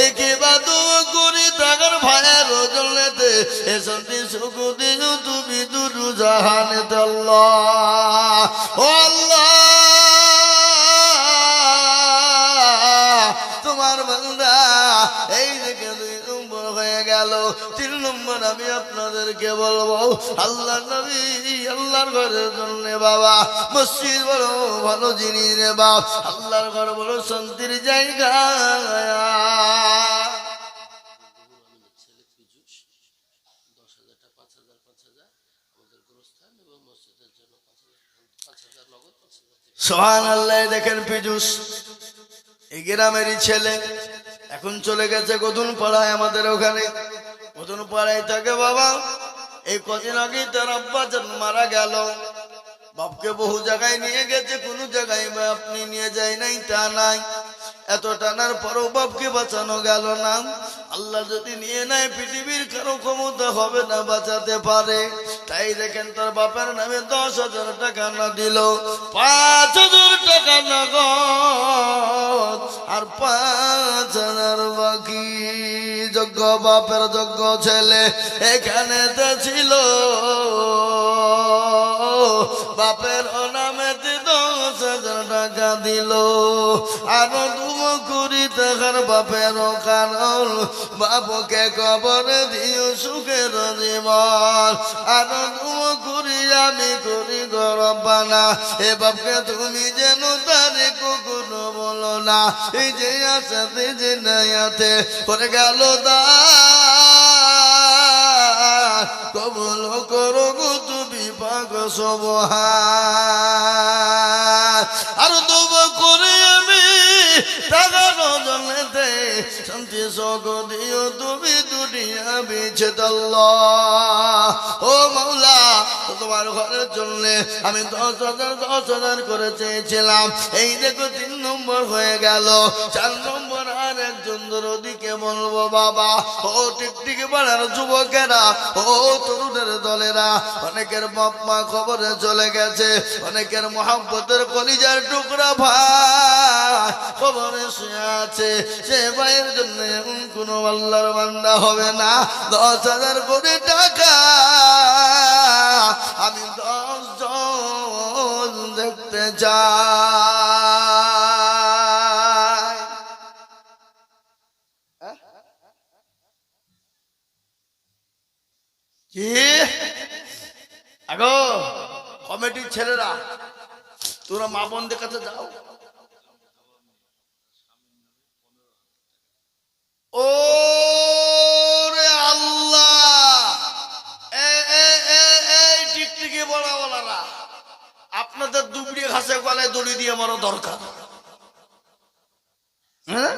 একেবা তো করি টাকার ভাইয়ের জন্যতে এ শান্তি সুখ দিও তুমি দুরু জাহানেতে। আল্লাহ ও আল্লাহ তোমার বান্দা এই দেখে 2 নম্বর হয়ে গেল। 3 নম্বর আমি আপনাদেরকে বলবো আল্লাহ নবী আল্লাহর ঘরের জন্য বাবা মসজিদ বড় ভালো জিনিস রে বাপ, আল্লাহর ঘর বড় শান্তির জায়গা। সুবহানাল্লাহ। দেখেন পিজুস এই গ্রামেরই ছেলে, এখন চলে গেছে গদুন পাড়ায়। আমাদের ওখানে গদুন পাড়ায় থাকে বাবা। এই কদিন আগেই তার আব্বা মারা গেল। বাপকে বহু জায়গায় নিয়ে গেছে, কোনো জায়গায় আপনি নিয়ে যায় নাই তা নাই। এত টানার পরও বাপকে বাঁচানো গেল না। আল্লাহ যদি নিয়ে নেয় পৃথিবীর কারো ক্ষমতা হবে না বাঁচাতে পারে। তাই দেখেন তার বাপের নামে 10,000 টাকা না দিল 5,000 টাকা নগদ আর 5,000 বাকি। যোগ্য বাপের যোগ্য ছেলে এখানে তো ছিল, বাপের নামে 10,000 টাকা দিল। আরো 2 কোটি টাকার বাপের কারণ বাপকে কবর দিও সুখের জীবন। আরো 2 কোটি আমি করি গরবানা। এ বাপকে তুমি যেন তারে কখনো বলো না, এই যে আসাতে যে নাইয়াতে করে গেল দা কবল করো গো তুমি পাক সুবহান। আর তওবা করে আমি টাকা নজনেতে শান্তি সুখ দিও তুমি দুনিয়া বেঁচে। আল্লাহ ও মাওলা তোমার ঘরের জন্য আমি 10,000 করে চেয়েছিলাম। এই দেখো 3 নম্বর হয়ে গেল। 4 নম্বর আর একজন দরদিকে দিয়ে বলবো বাবা ও টিকটিকি পাড়ার যুবকেরা, ও তরুণের দলেরা, অনেকের বাপ মা খবরে চলে গেছে, অনেকের মহব্বতের কলিজার টুকরা ভাই খবরে শুয়ে আছে, সে ভাইয়ের জন্য কোনো আল্লাহর বান্দা হবে না। 10,000 কোটি টাকা আমি 10 জন দেখতে চাই। কি আগো কমিটির ছেলেরা, তোরা মা বোনদের কাছে যাও। ও রে আল্লাহ, এই টিকটিকি বলারা, আপনাদের দুবড়ি ঘাসে গলায় দড়ি দিয়ে মারো দরকার। হ্যাঁ,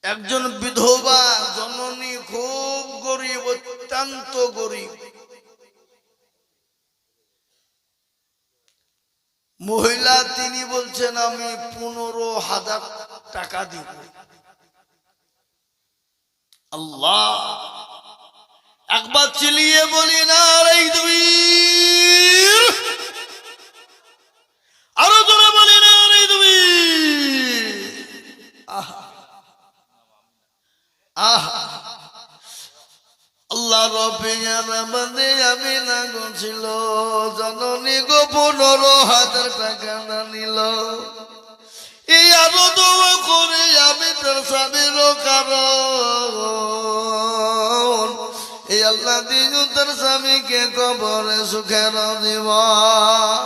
একজন বিধবা জননী, খুব গরিব, অত্যন্ত গরিব মহিলা, তিনি বলছেন আমি 15,000 টাকা দিব। আল্লাহ, একবার চিলিয়ে বলি না রে তুমি, আরো জোরে বলি না রে তুমি। আল্লাহ রবিয়ার মধ্যে আমি না গছিল জননী গো 15,000 টাকা না নিল। এই আরো দোয়া করে আমি তোর স্বামীর কারণ এই আল্লাহ দিন তোর স্বামীকে কবরে সুখের জীবন।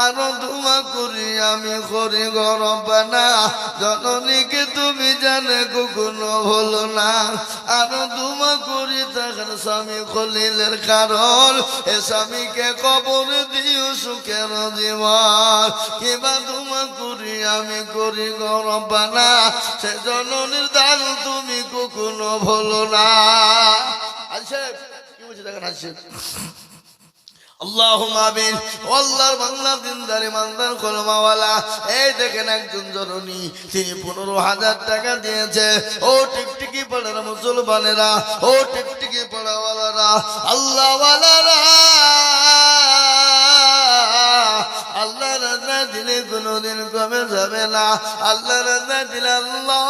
আরো দোয়া করি আমি করি গরব না, জননীকে তুমি জানে কখনো হলো না। আরো দোয়া করি তখন স্বামী খলিলের কারণ এ স্বামীকে কবর দিও সুখের জীবন। কিবা দোয়া করি আমি করি গরব না, সে জননীর দান তুমি কখনো ভুলো না। আচ্ছা কি বলছি দেখেন, আসছে আল্লাহুম্মা আমিন। আল্লাহর বান্দা দিনদার ইমানদার কলমাওয়ালা, এই দেখেন একজন জননী, তিনি 15,000 টাকা দিয়েছে। ও টিকটিকি পাড়ার মুসলমানেরা, ও টিকটিকি পাড়াওয়ালারা, আল্লাহওয়ালারা, আল্লাহ রাজা দিলে কোনোদিন কমে যাবে না। আল্লাহ রাজা দিলে আল্লাহ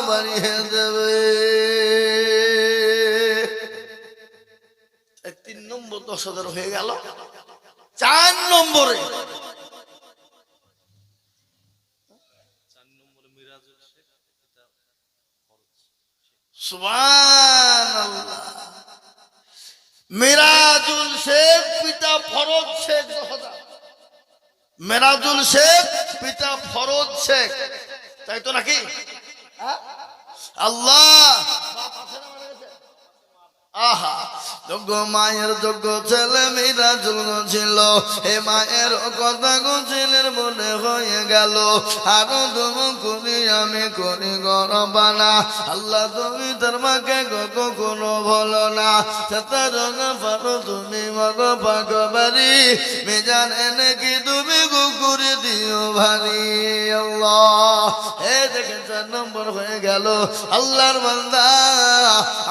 বাড়িয়ে দেবে। 3 নম্বর 10,000 হয়ে গেল। 4 নম্বরে সুবহানাল্লাহ, মিরাজুল শেখ পিতা ফরজ শেখ, মিরাজুল শেখ পিতা ফরজ শেখ, তাই তো নাকি? আল্লাহ, আহা, যোগ্য মায়ের যোগ্য ছেলে মিরাজুল ছিল। হে মায়ের কথা ছেলের মনে হয়ে গেল। আরো দম করি আমি করি গরবানা, আল্লাহ তুমি তোর মাকে কখনো ভুলো না। পারো তুমি মগ পাকবারি, মেজান এনে কি তুমি কুকুরে দিও ভারী। আল্লাহ, এ দেখেন 4 নম্বর হয়ে গেল। আল্লাহর বান্দা,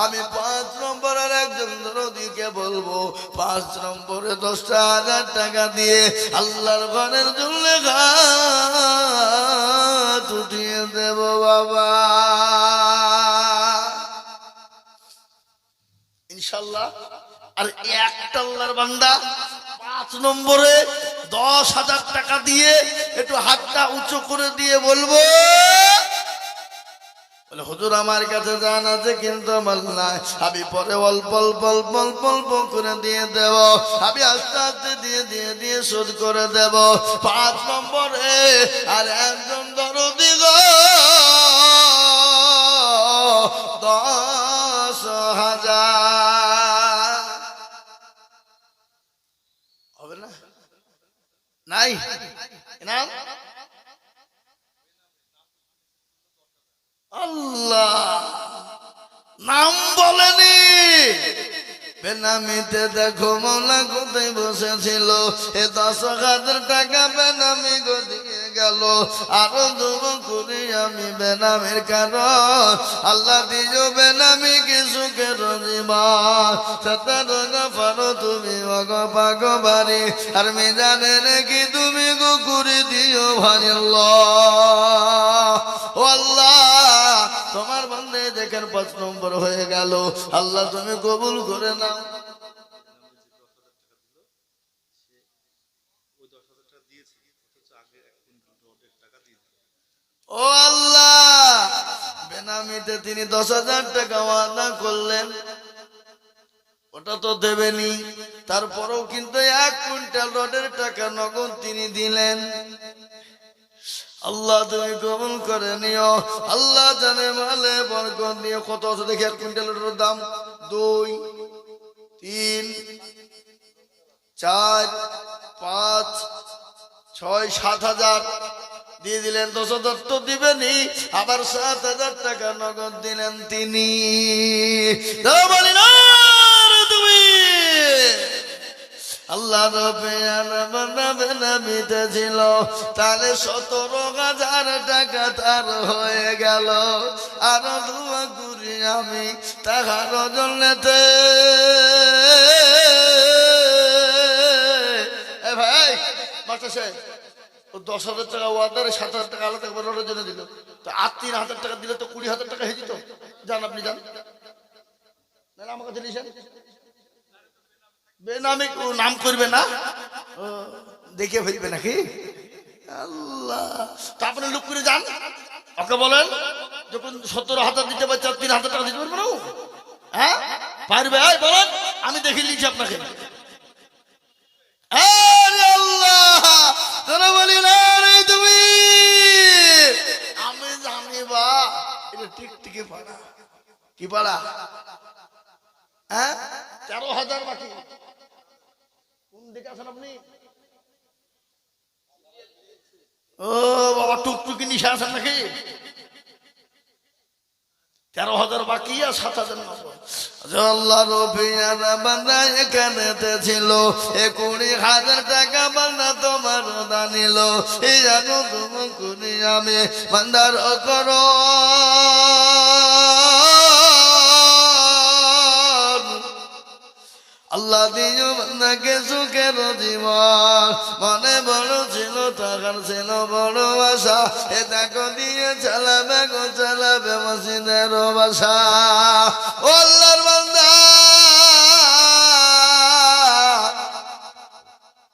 আমি 5 নম্বর আর একজন দরদিকে বলবো, 5 নম্বরে 10,000 টাকা দিয়ে আল্লাহর ঘরের জুলেখা উঠিয়ে দেব বাবা, ইনশাল্লাহ। আর একটা আল্লাহর বান্দা 5 নম্বরে 10,000 টাকা দিয়ে একটু হাতটা উঁচু করে দিয়ে বলবো, হুজুর আমার কাছে জান আছে কিন্তু আমার নাই, আমি পরে অল্প অল্প অল্প অল্প অল্প করে দিয়ে দেব, আমি আস্তে আস্তে দিয়ে দিয়ে দিয়ে শোধ করে দেব। 5 নম্বরে আর একজন দরদি গো 10,000 হবে না? নাই নাম আল্লাহ নাম বলেনি, বেনামিতে দেখো মৌলা কোথায় বসেছিল। এ 10,000 টাকা বেনামি গো দিয়ে গেল আরো দুম করি আমি বেনামের কারণ আল্লাহ দিও বেনামি কিছুকের জীবন সতর গফারো তুমি অগপাগ বাড়ি আর মেজানে নাকি তুমি গো করে দিও ভাই আল্লাহ ও আল্লাহ তোমার বন্দে দেখেন 5 নম্বর হয়ে গেল আল্লাহ তুমি কবুল করে নাও ও আল্লাহ বেনামিতে তিনি 10,000 টাকা ওয়াদা করলেন ওটা তো দেবেনি তারপরেও কিন্তু 1 কুইন্টাল রডের টাকা নগদ তিনি দিলেন আল্লাহ তুমি কবুল করে নিও আল্লাহ জানে মালে বরকত নিও কত আছে দেখি 1 কুইন্টাল রডের দাম 2 3 4 5 6 7,000 দিয়ে দিলেন 10,000 তো দিবেনি আবার 7,000 টাকা নগদ দিলেন তিনি তুমি আল্লাহ রবে ছিল তাহলে 17,000 টাকা তার হয়ে গেল আরো দোয়া করি আমি তাহার জন্যতে ভাই মাস্টার সাহেব 10,000 টাকা ওয়াদারে 7,000 টাকা আলাদা করে রোডের জন্য দিল তো 3,000 টাকা দিলে তো 20,000 টাকা হয়ে যেত যান আপনি যান না আমার কাছে নিয়েছেন বেনামি নাম করবে না দেখে ফেলবে নাকি আল্লাহ তা আপনি লুক করে যান ওকে বলেন যখন 17,000 দিতে পারছে 3,000 টাকা দিতে পারবে না হ্যাঁ পারবে বলেন আমি দেখে নিচ্ছি আপনাকে তুমি আমি জানি বা এটা টিকটিকি পাড়া কি পাড়া হ্যাঁ 13,000 বাকি কোন দিকে আছেন আপনি ও বাবা টুকটুকি নিশা আছেন নাকি 13,000 বাকি আর 7,000 আল্লাহ রবিয়ানা বান্দা এখানেতে ছিল 20,000 টাকা বান্দা তোমার দানিল এই জানো তুমি কুনি আমি বান্দার করো আল্লাহ দিও বান্দাকে সুখের জীবন মনে বড় ছিল টাকার ছিল বড় আশা এ দেখো দিয়ে চালাবে গো চালাবে মসজিদের বাসা ও আল্লাহর বান্দা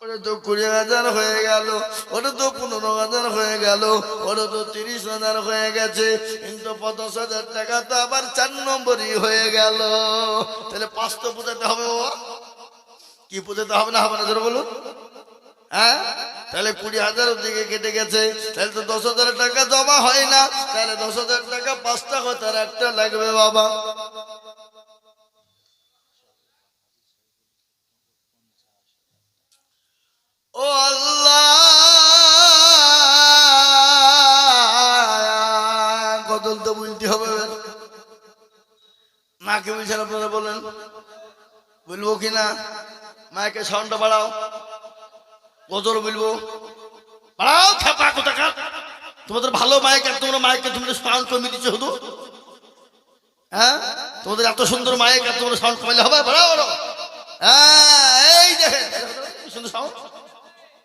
ওটা তো 20,000 হয়ে গেল ওটা তো 15,000 হয়ে গেল ওটা তো 30,000 হয়ে গেছে কিন্তু 50,000 টাকা তো আবার 4 নম্বরই হয়ে গেল তাহলে 5 তো বোঝাতে হবে বাবা কি বোঝাতে হবে না হবে না জোরে বলুন হ্যাঁ তাহলে 20,000 দিকে কেটে গেছে তাহলে তো 10,000 টাকা জমা হয় না তাহলে 10,000 টাকা 5টা হতে আর একটা লাগবে বাবা ও আল্লাহ কদল তো বলতে হবে না কি বলছেন আপনারা বলেন বলবো কিনা মাইকে সাউন্ডটা বাড়াও গজল বলবো বাড়াও খেপা কোথাকার তোমাদের ভালো মাইক আর তোমরা মাইকে তুমি সাউন্ড কমিয়ে দিচ্ছ শুধু হ্যাঁ তোমাদের এত সুন্দর মাইক আর তোমরা সাউন্ড কমাইলে হবে বাড়াও বাড়াও হ্যাঁ এই দেখেন সুন্দর সাউন্ড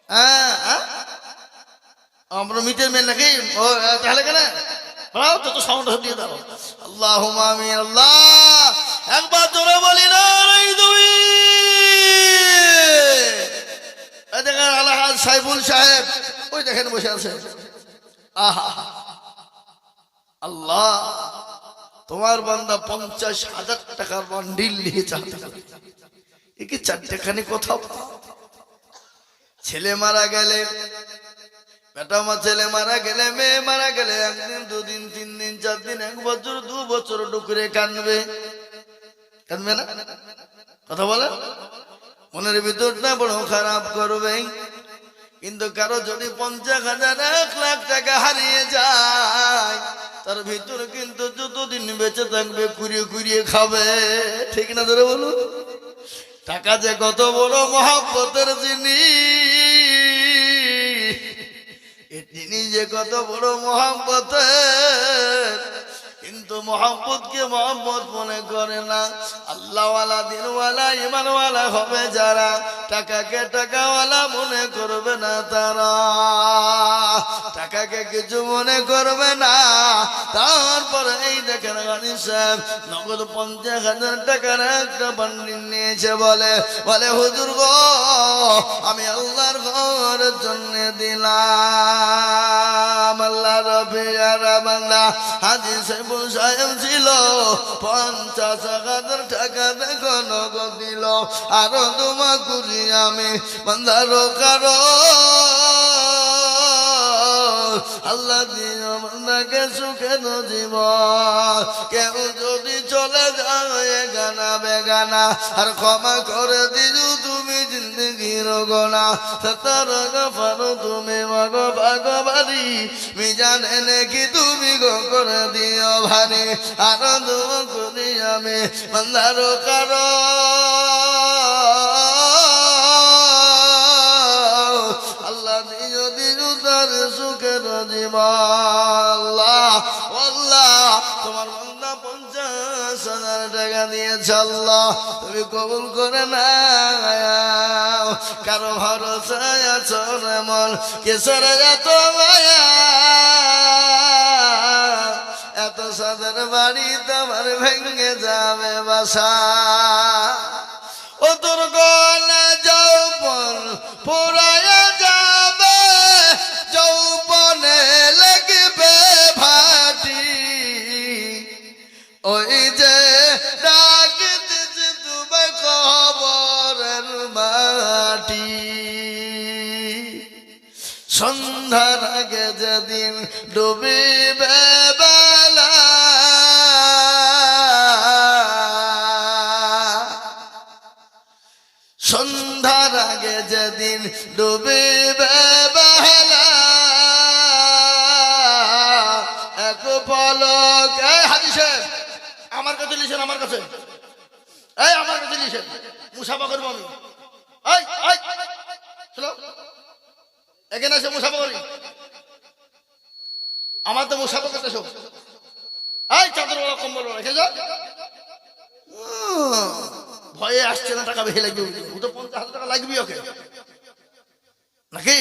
হ্যাঁ হ্যাঁ আমরা মিটের মেন নাকি ও তাহলে কেন বাড়াও তো সাউন্ড দিয়ে দাও আল্লাহুম্মা আমিন আল্লাহ একবার জোরে বলি না তুমি দেখেন আলহাজ সাইফুল সাহেব ওই দেখেন বসে আছে আহা আল্লাহ তোমার বান্দা 50,000 টাকার বান্ডিল নিয়ে চাচ্ছে একে 4টাখানি কোথাও ছেলে মারা গেলে বেটা মা ছেলে মারা গেলে মেয়ে মারা গেলে 1 দিন 2 দিন 3 দিন 4 দিন 1 বছর 2 বছর ডুকরে কাঁদবে কাঁদবে না কথা বলে মনের ভিতরটা বড় খারাপ করবে কিন্তু কারো যদি 50,000 1 লাখ টাকা হারিয়ে যায় তার ভিতর কিন্তু যতদিন বেঁচে থাকবে কুড়িয়ে কুড়িয়ে খাবে ঠিক না ধরে বলুন টাকা যে কত বড় মহব্বতের জিনিস তিনি যে কত বড় মহব্বতের, কিন্তু মহব্বতকে মহব্বত মনে করে না। আল্লাহওয়ালা, দিনওয়ালা, ইমানওয়ালা হবে যারা, টাকাকে টাকাওয়ালা মনে করবে না তারা, টাকাকে কিছু মনে করবে না। তারপরে এই দেখেন গানি সাহেব নগদ 50,000 টাকার একটা বান্ডিল নিয়েছে, বলে হুজুর গো আমি আল্লাহর ঘরের জন্য দিলাম। আল্লাহ রবির বান্দা হাজী সাহেব ছিল, 50,000 টাকা দেখো নগদ দিল, আরো তোমা করি আমি বান্দারো কারো আল্লাহ দিও বান্দাকে সুখের জীবন। কেউ যদি চলে যায় গানা বেগানা, আর ক্ষমা করে দিও তুমি জিন্দগির গোনা, সতর গফারো তুমি মগ ভাগবাড়ি, মিজান এনে কি তুমি গো করে দিও ভারী, আর দোয়া করি আমি বান্দারো কারো আল্লাহ দিও দিও তার সুখের জীবন। আল্লাহ তোমার বান্দা 50,000 টাকা দিয়েছে, আল্লাহ তুমি কবুল করে নাও। কারো ভরসায় আছো এমন কিসের এত মায়া, এত সাদের বাড়ি তোমার ভেঙে যাবে বাসা। ও তোর গলা যৌবন পুরায়া যাবে, যৌবনে লাগবে ভাটি, ওই যে ডাক দিছে তুমি কবরের মাটি। সন্ধ্যার আগে যেদিন ডুবিবে বেলা, সন্ধ্যার আগে যেদিন ডুবিবে বেলা, এক পলক হাজী সাহেব আমার কাছে লিখেন, আমার কাছে আমার কাছে লিখেন, মুসাফা করবো আমি। এখানে এসে মুসাফা করি, আমার তো মুসাফা করতে সব চাদর বলা কম্বল বলা রেখে যাও। ভয়ে আসছে না, টাকা বেশি লাগবে, ও তো 50,000 টাকা লাগবে ওকে নাকি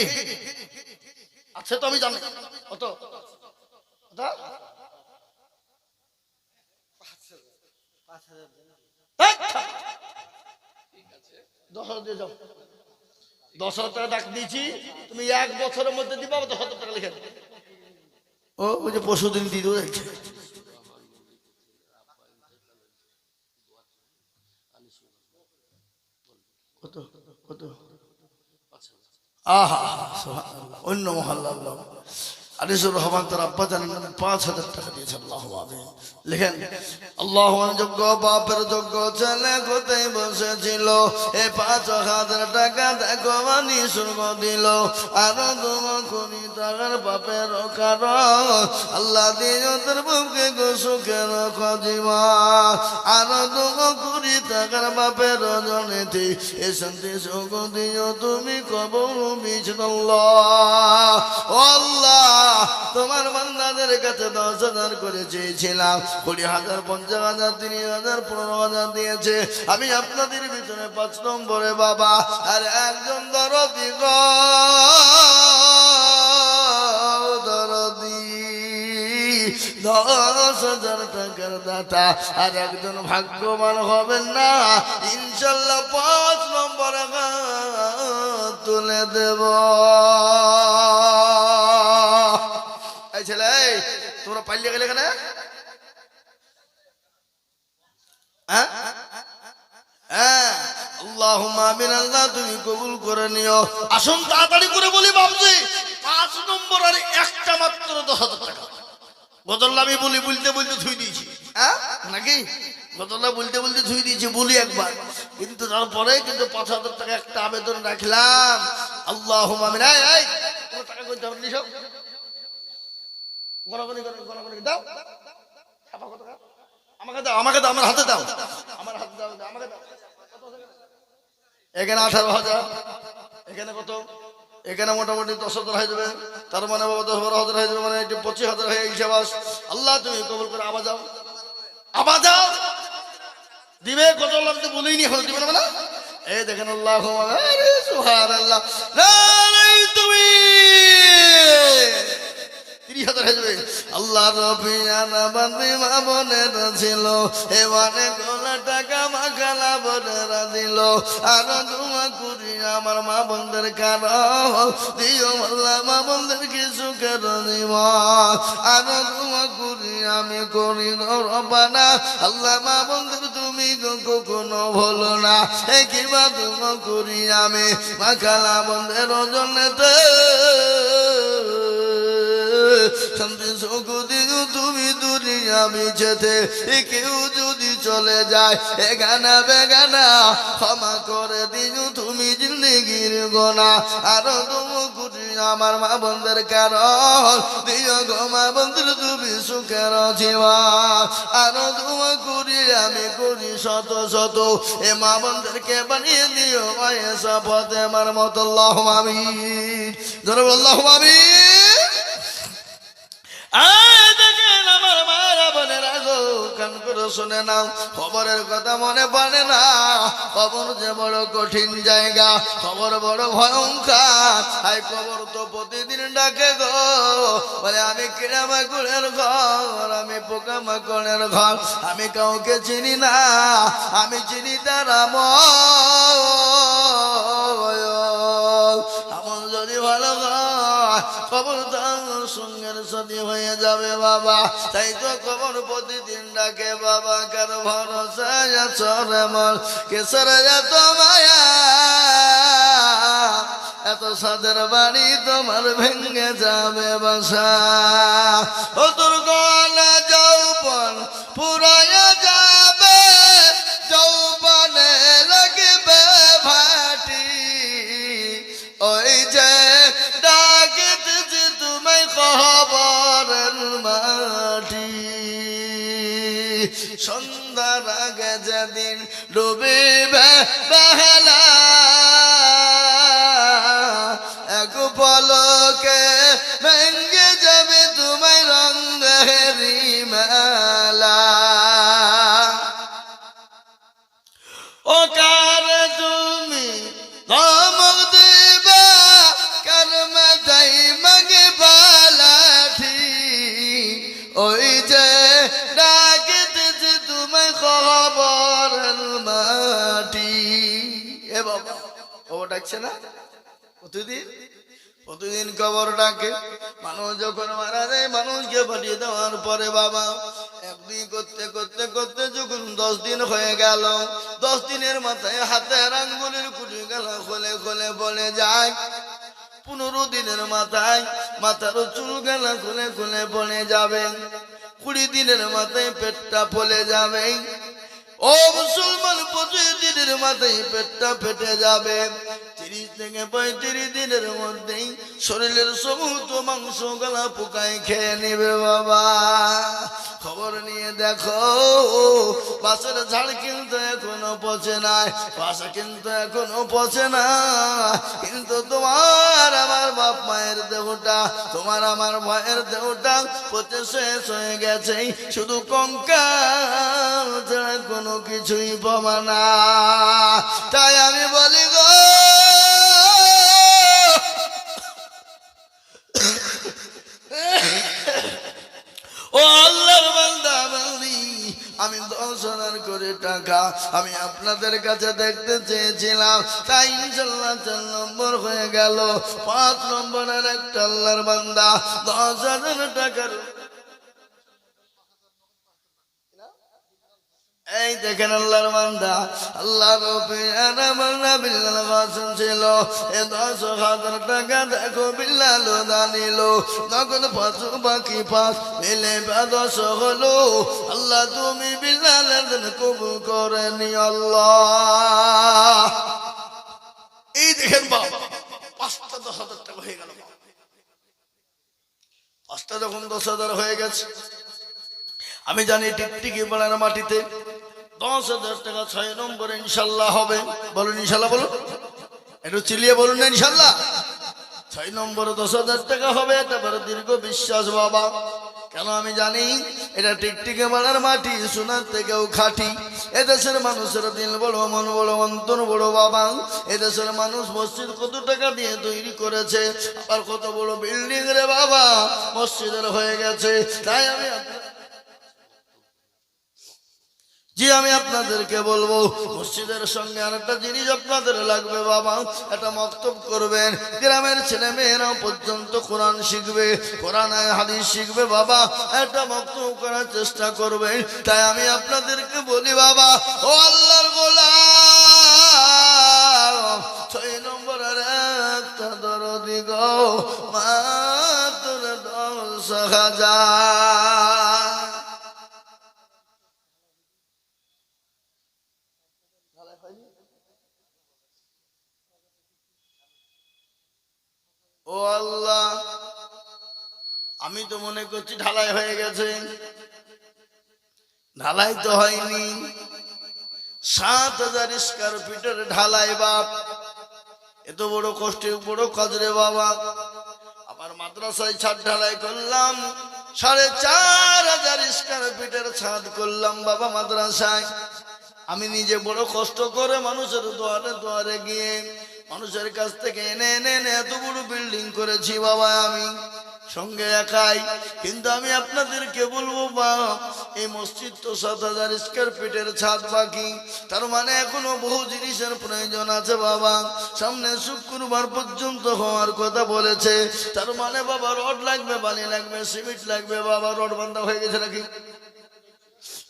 আছে তো আমি জানি কত 10,000 দিয়ে যাও। 10,000 টাকা ডাক দিয়েছি, তুমি 1 বছরের মধ্যে দিবা 10,000 টাকা লিখে। ও ওই যে পরশুদিন দিয়ে দেবো যাচ্ছে। কত কত আহা অন্য মহল্লা আনিসুর রহমান তার আব্বা জানেন 5,000 টাকা দিয়েছে। আল্লাহু আমিন লিখেন। আল্লাহু যোগ্য বাপের যোগ্য ছেলে কোথায় বসেছিল, এই 5,000 টাকা দেখো আনিসুর দিল, আরো দোয়া করি তার বাপের কারণ আল্লাহ দিও তোর বুকে গো সুখের জীবন, আরো দোয়া করি তার বাপের জনেতে এ শান্তি সুখ দিও তুমি কবর বিষ্ণুল্লাহ। আল্লাহ তোমার বান্দাদের কাছে 10,000 করে চেয়েছিলাম, 20,000, 50,000, 30,000, 15,000 দিয়েছে। আমি আপনাদের ভিতরে 5 নম্বরে বাবা আর একজন দরদি দরদি 10,000 টাকার দাতা, আর একজন ভাগ্যবান হবেন না ইনশাল্লাহ 5 নম্বরে তুলে দেব। এই ছেলে তোমরা পালিয়ে গেলে কেন? আল্লাহুম্মা আমিন। আল্লাহ তুমি কবুল করে নিও। আসুন তাড়াতাড়ি করে বলি বাবজি 5 নম্বর আর একটা মাত্র 10,000 টাকা। বদল্লা আমি বলতে ধুই দিয়েছি নাকি, বদল্লা বলতে ধুই দিয়েছি বলি একবার, কিন্তু তারপরে কিন্তু 5,000 টাকা একটা আবেদন রাখলাম। আল্লাহুম্মা আমিন। এই তোমার টাকা কইতে হবে নিছো গণগণি দাও, আমাকে দাও, আমার হাতে দাও, আমার হাতে দাও, আমাকে দাও। এখানে 18,000, এখানে কত এখানে মোটামুটি 10,000 হয়ে যাবে, তার মানে বাবা 10-12,000 হয়ে যাবে, মানে 25,000 হয়ে গেছে। বাস আল্লাহ তুমি কবুল করে। আবার যাও, আবার যাও, দিবে কত লাগতে বলিনি, এখন দিবে না। এই দেখেন আল্লাহ সুবহানাল্লাহ, তুমি 30,000 হয়ে যাবে। আল্লাহ রবিয়ানা বান্দি মা বোনেরা ছিল, এবারে গোলা টাকা মাখালা বোনেরা দিল। আর দোয়া করি আমার মা বোনদের কারণ দিও আল্লাহ, মা বোনদের কিছু কেন দিব। আর দোয়া করি আমি করি রব্বানা, আল্লাহ মা বোনদের তুমি কখনো ভুলো না। এই কিবা দোয়া করি আমি মাখালা বোনদের জন্যতে শান্তি সুখ দিও তুমি দুনিয়া বিছেতে। কেউ যদি চলে যায় এগানা বেগানা, ক্ষমা করে দিও তুমি জিন্দেগির গোনা। আরো তুমি করি আমার মা বোনদের কারণ দিও গো মা বোনদের তুমি সুখের জীবন। আরো তোমা করি আমি করি শত শত, এ মা বোনদেরকে বানিয়ে দিও মায়েশা পথে আমার মত। আল্লাহুম্মা আমিন, জনাব আল্লাহুম্মা আমিন। দেখেন আমার মায়েরা বোনেরা গো, কান করে শুনে নাও, খবরের কথা মনে পড়ে না। খবর যে বড় কঠিন জায়গা, খবর বড় ভয়ঙ্কর। আই খবর তো প্রতিদিন ডাকে গো, বলে আমি কিড়ামাকুড়ের ঘর, আমি পোকামাকড়ের ঘর, আমি কাউকে চিনি না, আমি চিনি তারা আমল যদি ভালো খবর সঙ্গের সাথে হয়ে যাবে বাবা। তাই তো খবর প্রতিদিন ডাকে বাবা, কার ভরসা চরে মন কেসরে এত মায়া, এত সাদের বাড়ি তোমার ভেঙে যাবে বাসা। ও তোর গলা যৌবন পুরাইয়া যাবে, যৌবনে লাগবে ভাটি, ওই যে ডাকিতেছি তোমায় খবরের মাটি। সন্ধ্যার আগে যেদিন ডুবিবে বেলা, এক পলকে ভেঙে যাবে তোমায় রঙেরি মেলা। ও কার তুমি ধমক দিবা, কার মাথায় মাগে বালাঠি, ওই যে ডাকিতেছে তোমায় খবরের মাটি। এ বাবা খবর ডাকছে না প্রতিদিন, প্রতিদিন খবর ডাকে। মানুষ যখন মারা যায়, মানুষকে পাঠিয়ে দেওয়ার পরে বাবা একদিন করতে করতে করতে যখন 10 দিন হয়ে গেল, 10 দিনের মাথায় হাতের আঙ্গুলের কুটি গেলা খোলে খোলে বলে যায়। 15 দিনের মাথায় মাথার চুল গেলা খুলে খুলে বলে যাবে। 20 দিনের মাথায় পেটটা ফলে যাবে। ও মুসলমান, 25 দিনের মাথায় পেটটা ফেটে যাবে। 30 থেকে 35 দিনের মধ্যেই শরীরের সমস্ত মাংস গলা পোকায় খেয়ে নেবে বাবা। খবর নিয়ে দেখো, বাসের ঝাড় কিন্তু এখনো পচে নাই, বাসা কিন্তু এখনো পচে না, কিন্তু তোমার আমার বাপ মায়ের দেহটা, তোমার আমার ভাইয়ের দেহটা পচে শেষ হয়ে গেছে। শুধু কঙ্কাল ছাড়া কোনো কিছুই পাবা না। তাই আমি বলি গো, ও আল্লাহর বান্দা বান্দি, আমি 10,000 করে টাকা আমি আপনাদের কাছে দেখতে চেয়েছিলাম, তাই ইনশাআল্লাহ 4 নম্বর হয়ে গেল। 5 নম্বরের একটা আল্লাহর বান্দা 10,000 টাকার, এই দেখেন আল্লাহর বান্দা, আল্লাহ বিল্লাল গাসিম ছিল। এ 10,000 টাকা দেখো বিল্লাল দানিল, নগদ 5 বাকি 5 মিলে 10 হলো। আল্লাহ তুমি বিল্লালের দিন কবুল করে নি আল্লাহ। এই দেখেন বাবা, 5টা 10,000 টাকা হয়ে গেল। 5টা যখন 10,000 হয়ে গেছে, আমি জানি টিকটিকি পাড়ার মাটিতে 10,000 টাকা 6 নম্বরে ইনশাল্লাহ হবে। বলুন ইনশাল্লাহ, বলুন একটু চিল্লিয়ে বলুন না ইনশাল্লাহ। 6 নম্বরে 10,000 টাকা হবে। এটা বড় দীর্ঘ বিশ্বাস বাবা। কেন আমি জানি এটা টিকটিকে মারার মাটি, সোনার থেকেও খাঁটি। এদেশের মানুষের দিল বড়, মন বড়, অন্তর বড় বাবা। এদেশের মানুষ মসজিদ কত টাকা দিয়ে তৈরি করেছে, আবার কত বড় বিল্ডিং রে বাবা মসজিদের হয়ে গেছে। তাই আমি আপনাদেরকে বলবো, মসজিদের সঙ্গে আরেকটা জিনিস আপনাদের লাগবে বাবা। এটা মক্তব করবেন, গ্রামের ছেলে মেয়েরা পর্যন্ত কোরআন শিখবে, কোরআন হাদিস শিখবে বাবা। এটা মক্তব করার চেষ্টা করবেন। তাই আমি আপনাদেরকে বলি বাবা, ও আল্লাহর গোলাম, 6 নম্বরের একটা দরদি গো মাত্র 10,000। ও আল্লাহ, আমি তো মনে করছি ঢালাই হয়ে গেছে। ঢালাই তো হয়নি। 7,000 স্কয়ার ফিটের ঢালাই বাপ, এত বড় কষ্টের বড় কাজ রে বাবা। আবার মাদ্রাসায় ছাদ ঢালাই করলাম, 4,500 স্কয়ার ফিটের ছাদ করলাম বাবা মাদ্রাসায়। আমি নিজে বড় কষ্ট করে মানুষের দুয়ারে দুয়ারে গিয়ে মানুষের কাছ থেকে এনে এনে এনে এত বড় বিল্ডিং করেছি বাবা আমি সঙ্গে একাই। কিন্তু আমি আপনাদেরকে বলবো বাপ, এই মসজিদ তো 7,000 স্কয়ার ফিটের ছাদ বাকি। তার মানে এখনো বহু জিনিসের প্রয়োজন আছে বাবা। সামনে শুক্রবার পর্যন্ত হওয়ার কথা বলেছে। তার মানে বাবা রড লাগবে, বালি লাগবে, সিমেন্ট লাগবে বাবা। রড বান্ধা হয়ে গেছে নাকি?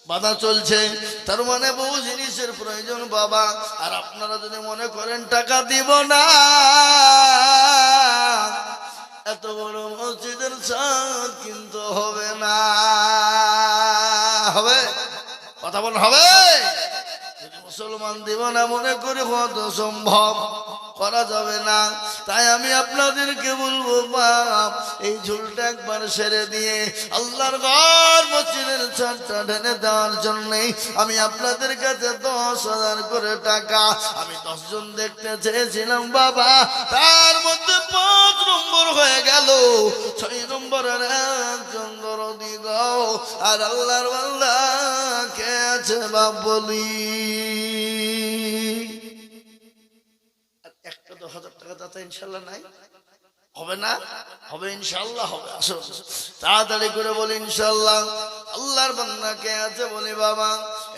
বাধা চলছে। তার মানে বহু জিনিসের প্রয়োজন বাবা। আর আপনারা যদি মনে করেন টাকা দিব না, এত বড় মসজিদের ছাদ কিন্তু হবে না। হবে? কথা বল হবে? যদি মুসলমান দিব না মনে করি কত সম্ভব করা যাবে না। তাই আমি আপনাদেরকে বলবো বাপ, এই ঝুলটা একবার সেরে দিয়ে আল্লাহর ঘর মসজিদের ছাদটা ঢেলে দেওয়ার জন্যে আমি আপনাদের কাছে 10,000 করে টাকা আমি 10 জন দেখতে চেয়েছিলাম বাবা। তার মধ্যে 5 নম্বর হয়ে গেল। 6 নম্বরের একজন দরদি গো আর আল্লাহর বান্দা কে আছে বাপ বলি? 10,000 টাকা দাতা ইনশাল্লাহ নাই? হবে না? হবে ইনশাল্লাহ হবে। আসো তাড়াতাড়ি করে বলি ইনশাল্লাহ। আল্লাহর বান্দা কে আছে বলি বাবা?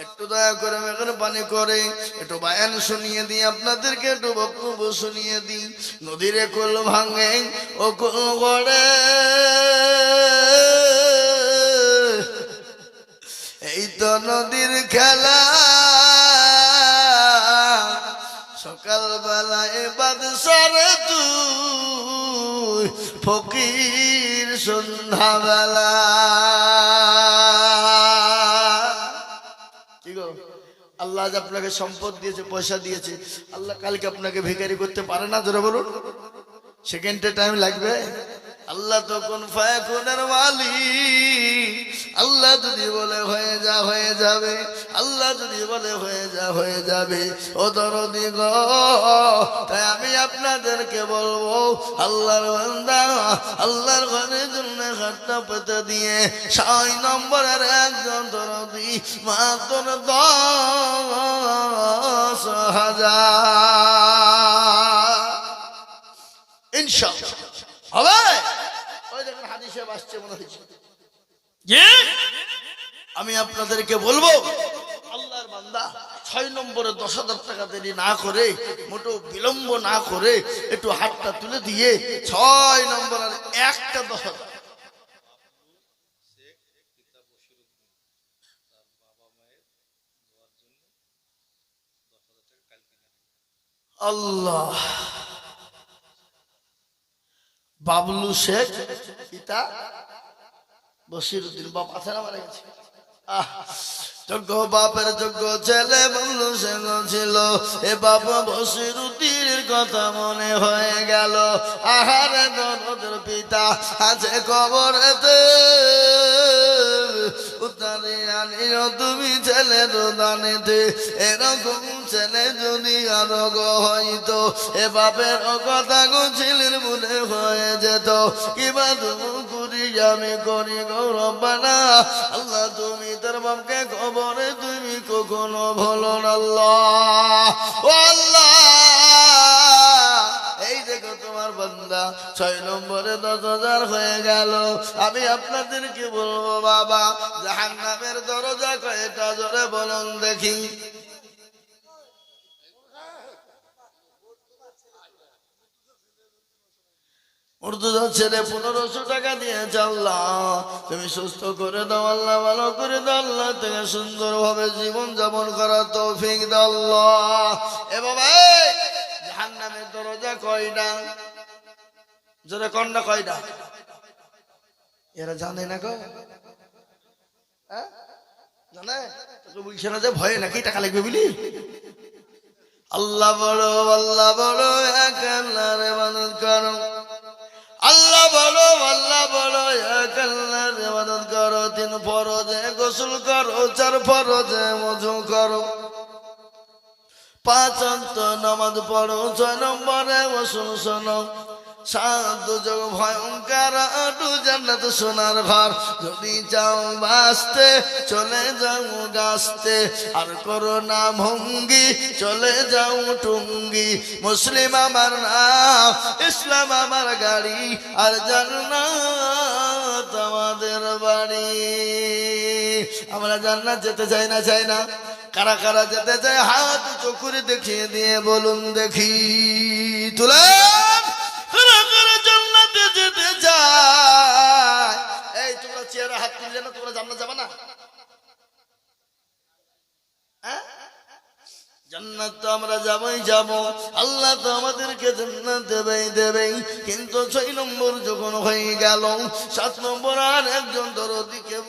একটু দয়া করে মেহরবানি করে একটু বায়ান শুনিয়ে দিই আপনাদেরকে, একটু বক্তব্য শুনিয়ে দিই। নদীরে কোল ভাঙে ও কোল গড়ে, এই তো নদীর খেলা। সকালবেলায় বাদশারে তুই ফকির সন্ধ্যাবেলা। কি গো, আল্লাহ আজ আপনাকে সম্পদ দিয়েছে, পয়সা দিয়েছে, আল্লাহ কালকে আপনাকে ভিখারি করতে পারে না? জোরে বলুন। সেকেন্ডে টাইম লাগবে? আল্লাহ তো কোন ফায়াকুনের মালিক। আল্লাহ যদি বলে হয়ে যা হয়ে যাবে, আল্লাহ যদি বলে হয়ে যা হয়ে যাবে। ও দরদি গো, তাই আমি আপনাদেরকে বলবো আল্লাহর বান্দা আল্লাহর ঘরের জন্য হাতটা পেতে দিয়ে 6 নম্বরের একজন দরদি মাত্র 10,000 ইনশাআল্লাহ হবে। ওই দেখেন হাদিসে আসছে মনে হচ্ছে। আমি আপনাদেরকে বলবো আল্লাহর বান্দা 6 নম্বরে 10,000 টাকা দেরি না করে, মোটো বিলম্ব না করে একটু হাতটা তুলে দিয়ে 6 নম্বরের একটা 10,000 আল্লাহ। বাবলু শেখ পিতা বসিরউদ্দিন বাপ আছে না? মারা গেছে। যোগ্য বাপের যোগ্য ছেলে বাবলু শেখ ছিল। এ বাবা বসিরউদ্দিনের কথা মনে হয়ে গেল। আহারে দরদের পিতা আছে কবরেতে, উত্তর যদি আনিও তুমি ছেলের দানেতে, এরকম ছেলে যদি আরো গো হইতো, এ বাপের কথা গো ছেলের মনে হয়ে যেত। কিবা তুমি করি আমি করি গো রব্বানা, আল্লাহ তুমি তোর বাপকে খবরে তুমি কখনো ভুলো না আল্লাহ। ও আল্লাহ, এই দেখো তোমার বান্দা 6 নম্বরে 10,000 হয়ে গেল। আমি আপনাদেরকে বলবো বাবা, জাহান্নামের দরজা কয়টা জোরে বলুন দেখি। উর্দুজার ছেলে 1500 টাকা দিয়েছে, আল্লাহ তুমি সুস্থ করে দাও, আল্লাহ ভালো করে দাও, আল্লাহ থেকে সুন্দরভাবে জীবন যাপন করার তৌফিক দাও আল্লাহ। এ বাবা, জাহান্নামের দরজা কয়টা জোরে কন্যা কয়টা? এরা জানে না গো, জানে তোকে বলছে না যে ভয়ে নাকি টাকা লাগবে বলি। আল্লাহ বড়, আল্লাহ বড়, এক আল্লাহর ইবাদত করো। আল্লাহ বড়, আল্লাহ বড়, এক আল্লাহর ইবাদত করো। 3 ফরজে গোসল করো, 4 ফরজে ওযু করো, 5 ওয়াক্ত নামাজ পড়ো, 6 নম্বরে ওয়াসুল শোনো। 7 যুগ ভয়ঙ্কর 8 জান্নাত সোনার ঘর। যদি চাও বাঁচতে চলে যাও গাছতে, আর করো না ভঙ্গি চলে যাও টুঙ্গি। মুসলিম আমার নাম, ইসলাম আমার গাড়ি, আর জান্নাত আমাদের বাড়ি। আমরা জান্নাত যেতে চাই না, চাই না? কারা কারা যেতে চায় হাত উঁচু করে দেখিয়ে দিয়ে বলুন দেখি, তুলেন। কারা কারা জান্নাতে যেতে চায়? এই তোমরা চেহারা হাত তুললে না, তোমরা জান্নাত যাবে না? জান্নাত তো আমরা যাবই যাব, আল্লাহ তো আমাদেরকে জান্নাত দেবেই দেবেই। কিন্তু 6 নম্বর যখন হয়ে গেল, 7 নম্বর আর একজন দরদিকে